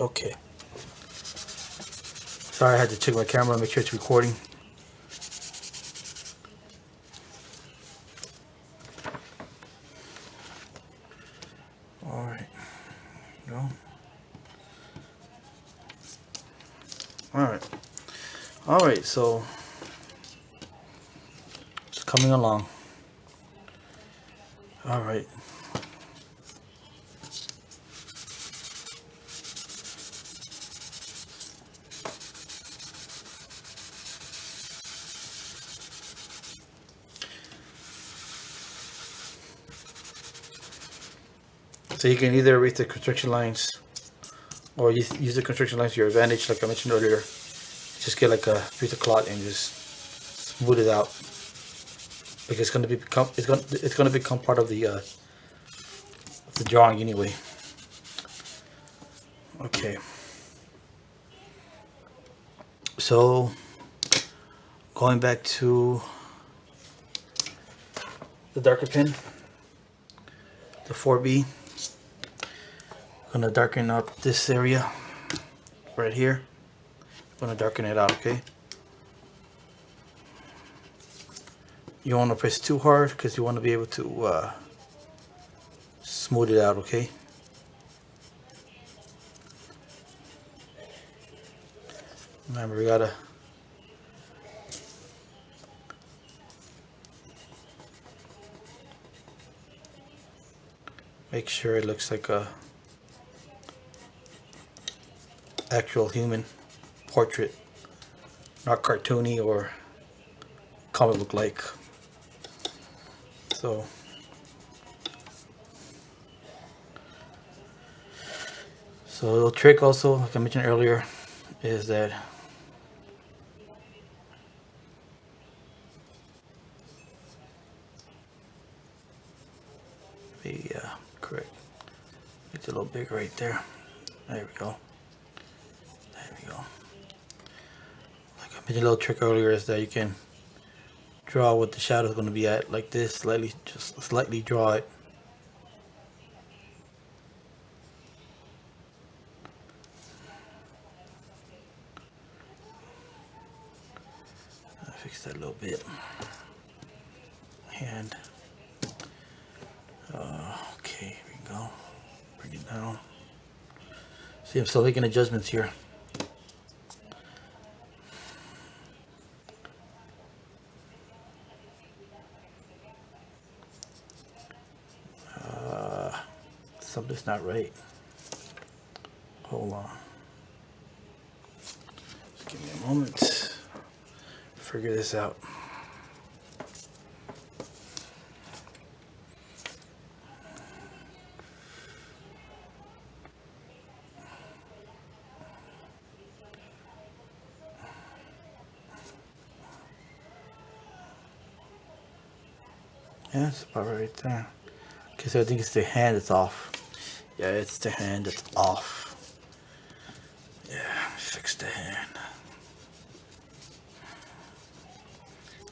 Okay. Sorry, I had to check my camera and make sure it's recording. Alright. Go. Alright, so it's coming along. Alright. So you can either erase the construction lines or use the construction lines to your advantage, like I mentioned earlier. Just get like a piece of cloth and just smooth it out, because it's gonna become part of the drawing anyway. Okay. So going back to the darker pen, the 4B. I'm gonna darken up this area right here. I'm gonna darken it out, okay? You don't want to press too hard because you want to be able to smooth it out, okay? Remember, we gotta make sure it looks like a actual human portrait, not cartoony or comic book like. So the trick also, like I mentioned earlier, is that correct. It's a little big right there. There we go. There we go. Like I mentioned, a little trick earlier is that you can draw what the shadow is going to be at, like this, slightly, just slightly draw it. I'll fix that a little bit. And okay, here we go. Bring it down. See, I'm still making adjustments here. Something's not right. Hold on. Just give me a moment to figure this out. Yeah, it's about right there. Okay, so I think it's the hand that's off. Yeah, it's the hand that's off. Yeah, fix the hand.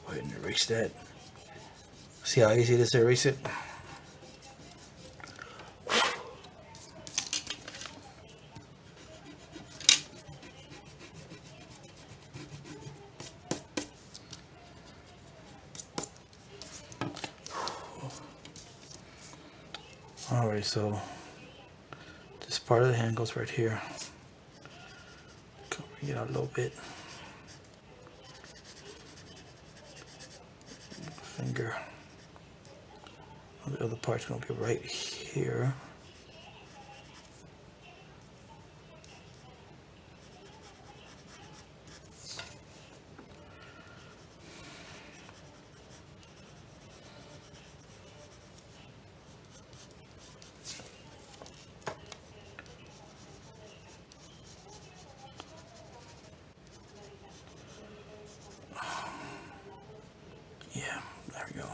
Go ahead and erase that. See how easy it is to erase it? Alright, so this part of the hand goes right here. Bring it out a little bit. Finger. The other part's gonna be right here. Yeah, there we go.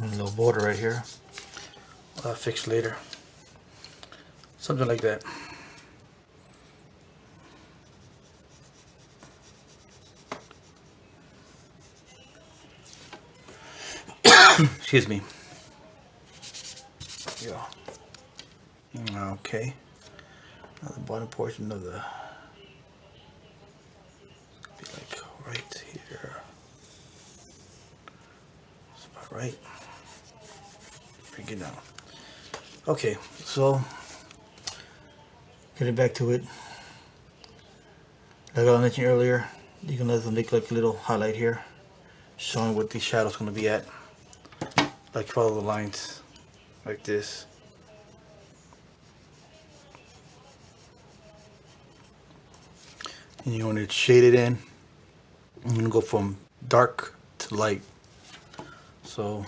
A little border right here. I'll fix later. Something like that. Excuse me. Yeah. Okay. Now the bottom portion of the be like right here. That's about right. Bring it down. Okay, so getting back to it. Like I mentioned earlier, you can let them make like a little highlight here, showing what the shadow's gonna be at. Like follow the lines like this. And you want to shade it in. I'm gonna go from dark to light. So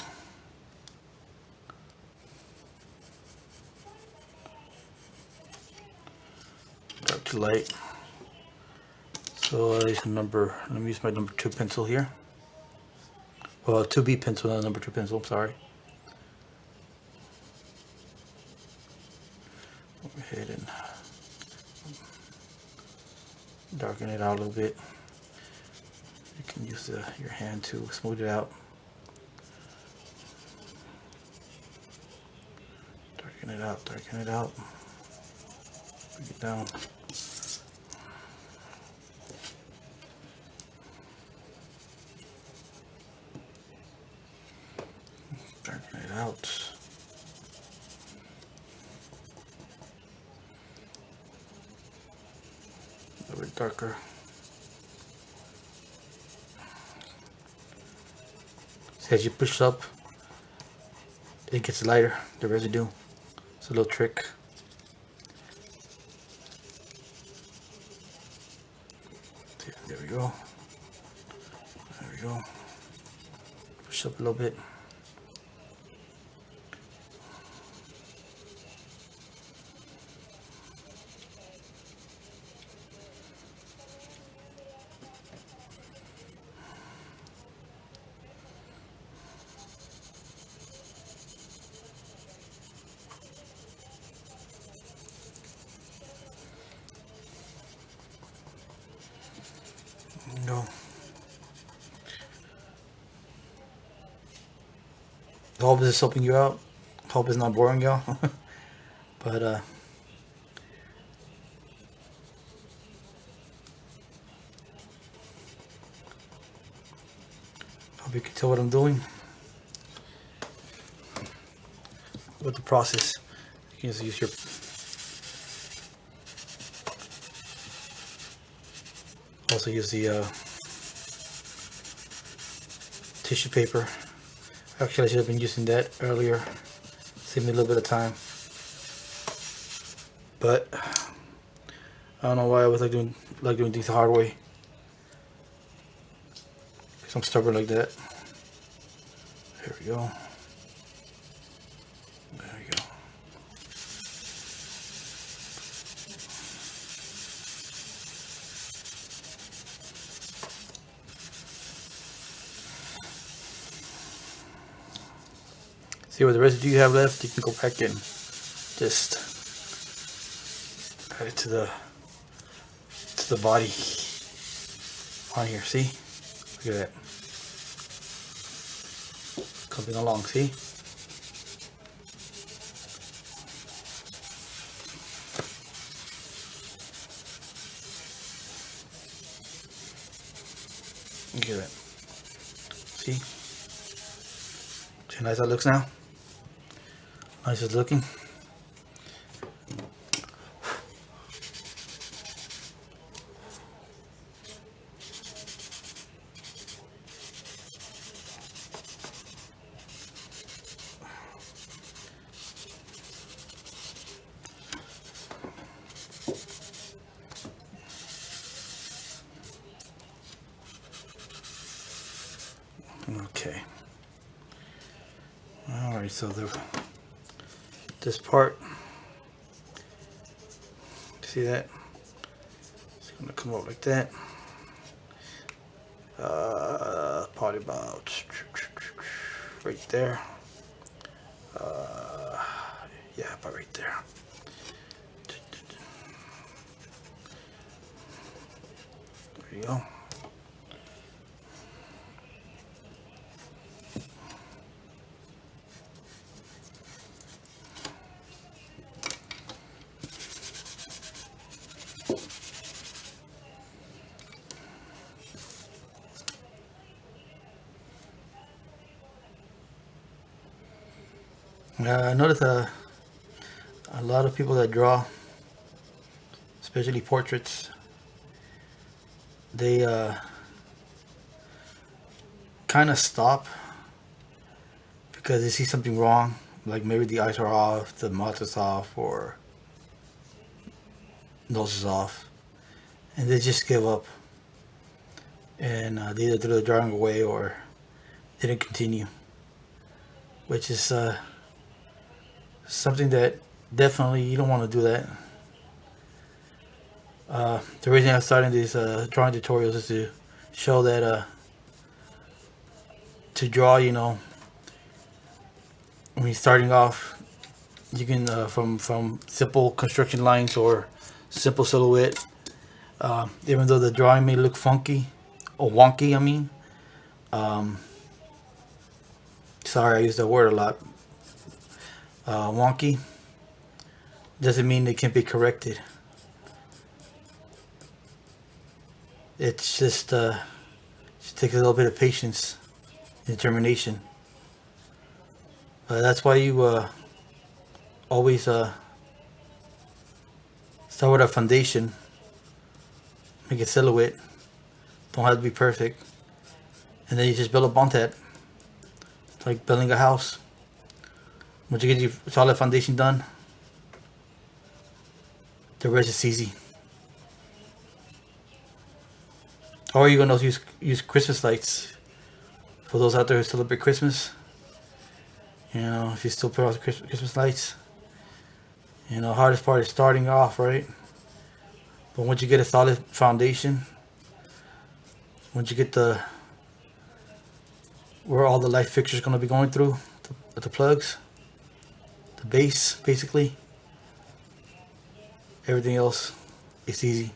dark to light. So I use number. Let me use my number 2 pencil here. Well, 2B pencil, not number 2 pencil. I'm sorry. Go ahead and darken it out a little bit. You can use your hand to smooth it out. Darken it out, darken it out. Bring it down. Darken it out. A little bit darker. So as you push up, it gets lighter, the residue. It's a little trick. There we go. There we go. Push up a little bit. Go. I hope this is helping you out. Hope it's not boring y'all. But hope you can tell what I'm doing with the process. You can just use your also use the tissue paper. Actually, I should have been using that earlier. Saved me a little bit of time. But I don't know why I was like doing things the hard way. Cause I'm stubborn like that. There we go. There we go. See what the residue you have left, you can go back and just add it to the body on here. See? Look at that. Coming along, see? Look at that. See? See how nice that looks now? Nice as looking. Okay. All right, so this part, see that? It's gonna come out like that. Probably about right there. about right there. There you go. I noticed a lot of people that draw, especially portraits, they kind of stop because they see something wrong, like maybe the eyes are off, the mouth is off, or nose is off, and they just give up, and they either threw the drawing away or didn't continue, which is something that definitely you don't want to do that. The reason I'm starting these drawing tutorials is to show that to draw, you know, when you're starting off, you can from simple construction lines or simple silhouette, even though the drawing may look funky or wonky, I mean, sorry, I use that word a lot. Wonky doesn't mean they can't be corrected. It's just takes a little bit of patience and determination. That's why you always start with a foundation, make a silhouette. Don't have to be perfect, and then you just build up on that. It's like building a house. Once you get your solid foundation done, the rest is easy. Or you're gonna use Christmas lights for those out there who celebrate Christmas. You know, if you still put out Christmas lights, you know, hardest part is starting off, right? But once you get a solid foundation, once you get where all the light fixtures are gonna be going through, the plugs, the base, basically, everything else is easy.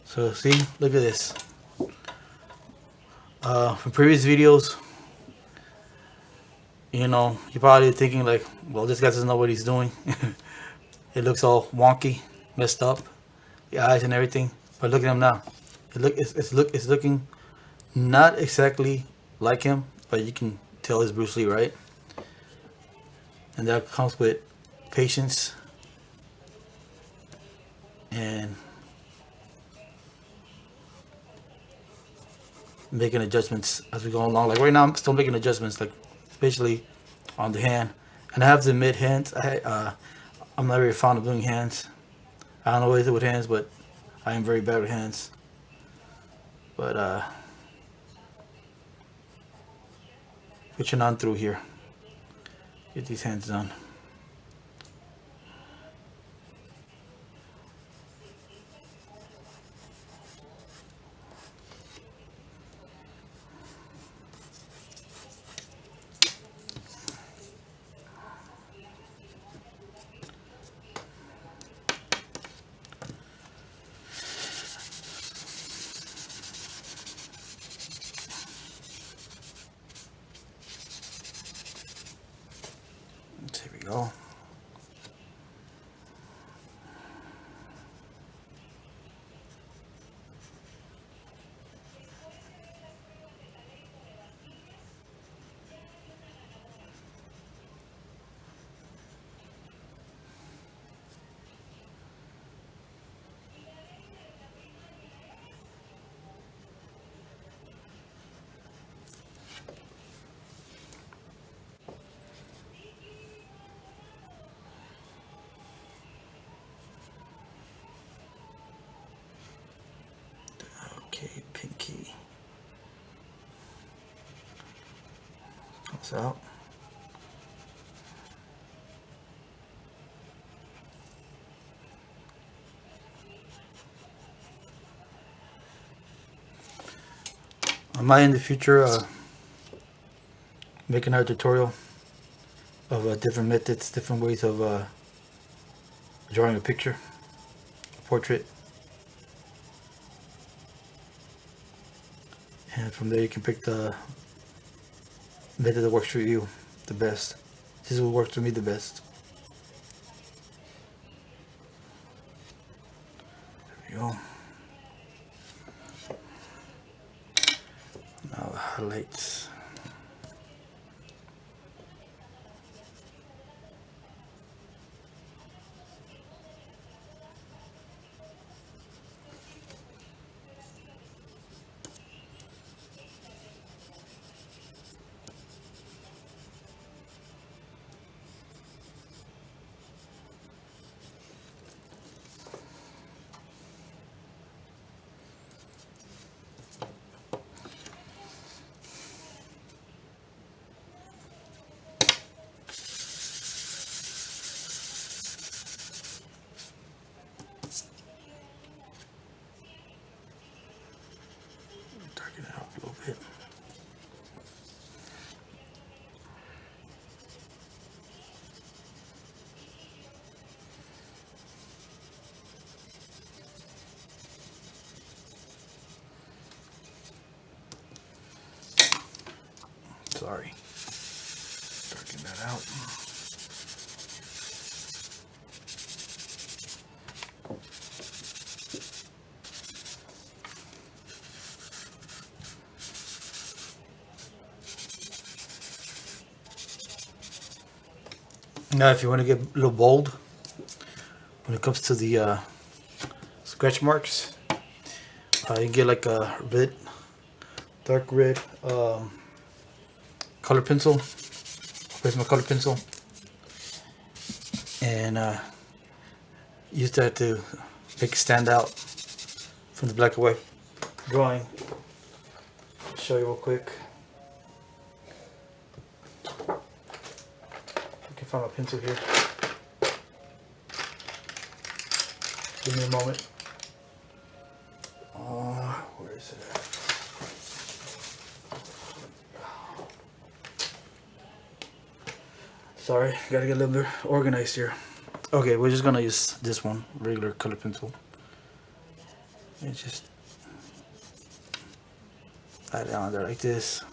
So see, look at this. From previous videos, you know, you're probably thinking like, well, this guy doesn't know what he's doing. It looks all wonky, messed up, the eyes and everything. But look at him now. It's looking not exactly like him, but you can tell it's Bruce Lee, right? And that comes with patience and making adjustments as we go along. Like right now, I'm still making adjustments, like especially on the hand. And I have to admit, hands, I'm not very fond of doing hands. I don't know what to do with hands, but I am very bad with hands. But pushing on through here, get these hands done. Here we go. Okay, pinky comes out. I might in the future make another tutorial of different methods, different ways of drawing a picture, a portrait. And from there you can pick the method that works for you the best. This is what works for me the best. There we go. Now the highlights. Darken it up a little bit. Sorry. Darken that out. Now if you want to get a little bold when it comes to the scratch marks, you can get like a red, dark red color pencil. Where's my color pencil? And use that to make it stand out from the black and white drawing. I'll show you real quick. I can find my pencil here. Give me a moment. Where is it at? Sorry, gotta get a little bit organized here. Okay, we're just gonna use this one, regular color pencil. And just add it on there like this.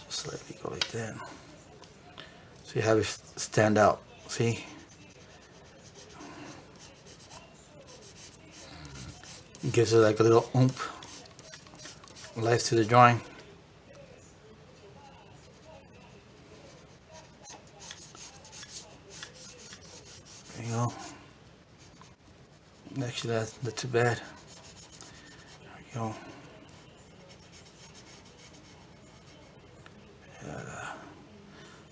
Just slightly go like that. So you have it stand out, see? It gives it like a little oomph, life to the drawing. There you go. Actually, that's not too bad. There we go.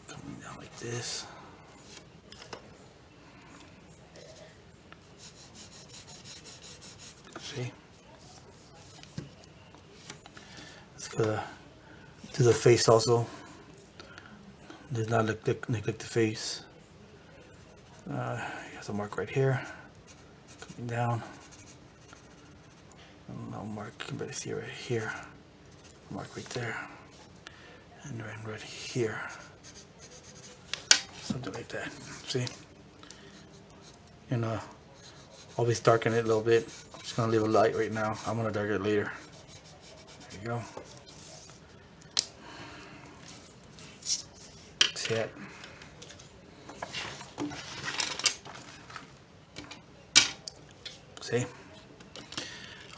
Coming down like this. See? Let's go do the face also. Does not neglect the face. Here's a mark right here. Coming down. No mark, you can better see right here. Mark right there. And right here. Something like that. See? And always darken it a little bit. I'm just gonna leave it light right now. I'm gonna darken it later. There you go. See it? See?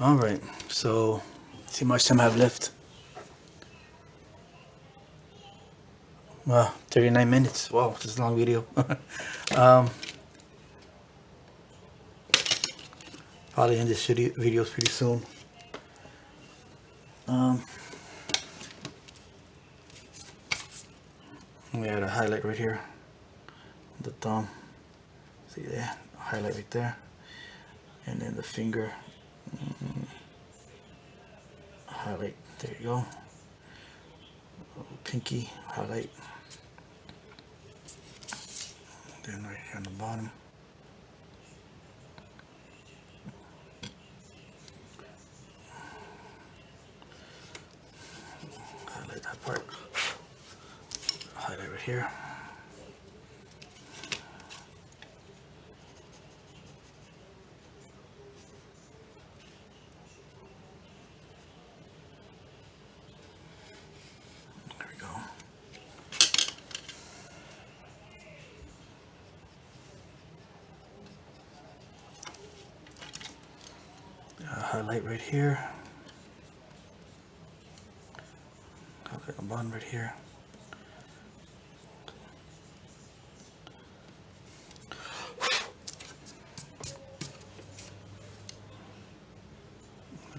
Alright, so see how much time I have left. Well, 39 minutes. Wow, this is a long video. Probably end this video pretty soon. We had a highlight right here. The thumb. See there? Highlight right there. And then the finger. Highlight. There you go. Pinky. Highlight. Then right here on the bottom. here. There we go. Highlight right here. Okay, the bottom right here.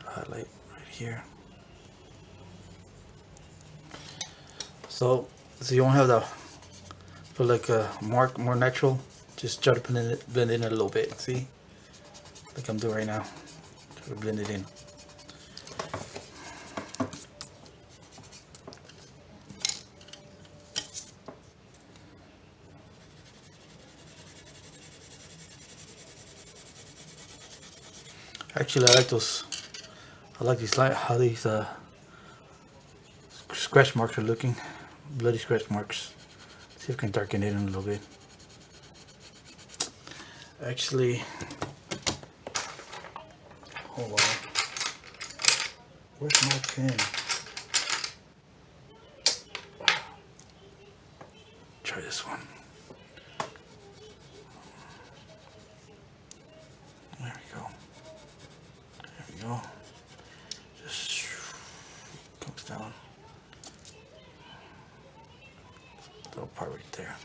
Highlight right here. So you won't have the feel like a mark more natural. Just try to blend in a little bit. See, like I'm doing right now. Try to blend it in. Actually, I like those. I like these how these scratch marks are looking. Bloody scratch marks. See if I can darken it in a little bit. Actually, hold on. Where's my pen? Try this one. There we go. There we go. Just comes down. Little part right there.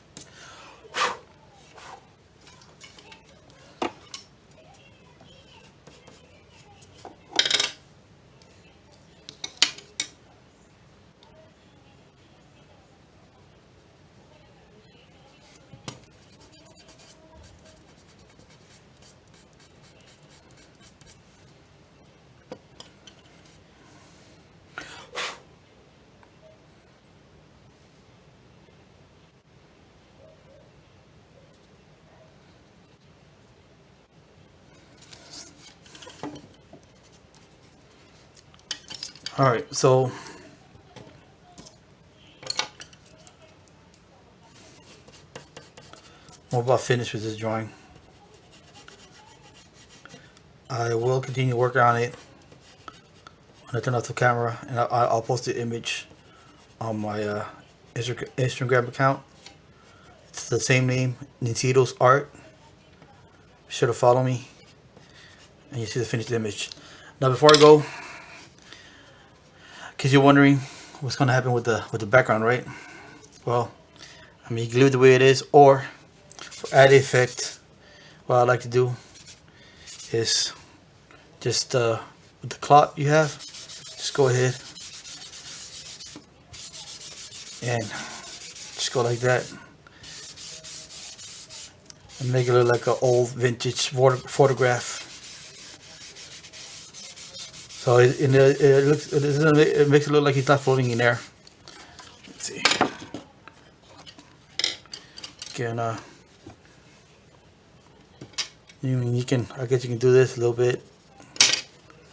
Alright, so I'm about finished with this drawing. I will continue working on it when I turn off the camera, and I'll post the image on my Instagram account. It's the same name, Untitled Art. Be sure to follow me, and you see the finished image. Now, before I go, because you're wondering what's going to happen with the background, right? Well, I mean, you can leave it the way it is, or for added effect, what I like to do is just with the cloth you have, just go ahead and just go like that and make it look like an old vintage photograph. So it makes it look like he's not floating in air. Let's see. Again, you can, I guess you can do this a little bit.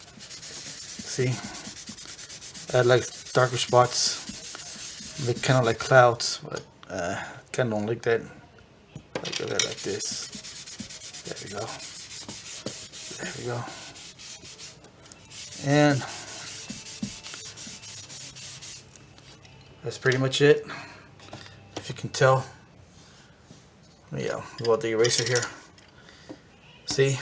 See, add like darker spots, make kind of like clouds, but kind of don't like that. Like this. There we go. There we go. And that's pretty much it. If you can tell. Yeah, about the eraser here. See?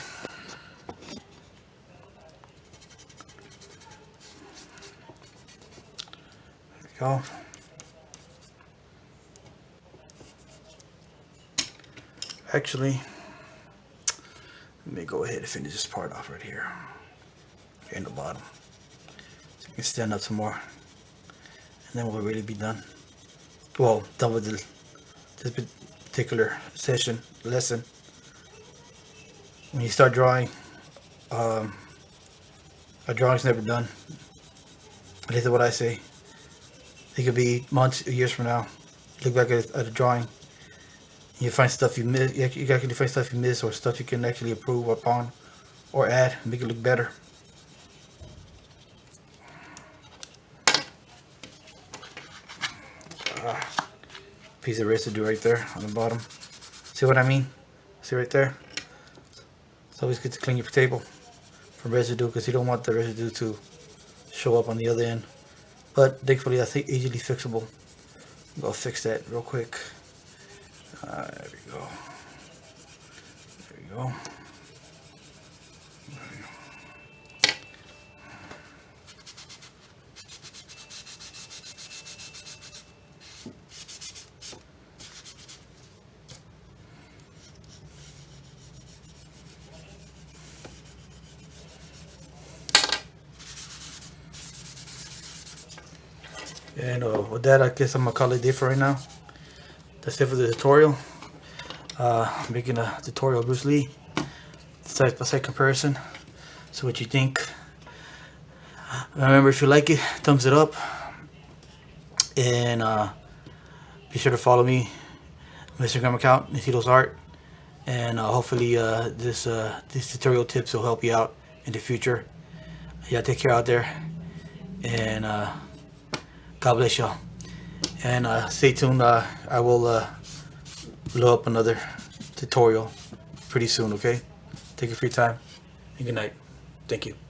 There we go. Actually, let me go ahead and finish this part off right here. In the bottom. So you can stand up some more. And then we'll really be done. Well, done with this particular lesson. When you start drawing, a drawing's never done. At least what I say. It could be months or years from now. Look back at a drawing. You find stuff you miss. You can find stuff you miss, or stuff you can actually improve upon, or add, make it look better. piece of residue right there on the bottom. See what I mean? See right there? It's always good to clean your table from residue because you don't want the residue to show up on the other end. But thankfully that's easily fixable. I'll fix that real quick. There we go. There we go. And with that, I guess I'm gonna call it a day for right now. That's it for the tutorial. Making a tutorial of Bruce Lee, side by side comparison. So what you think? Remember, if you like it, thumbs it up, and be sure to follow me, my Instagram account, Untitled Art, and hopefully this tutorial tips will help you out in the future. Yeah, take care out there, and God bless y'all. And stay tuned. I will load up another tutorial pretty soon. Okay, take it for your time, and good night. Thank you.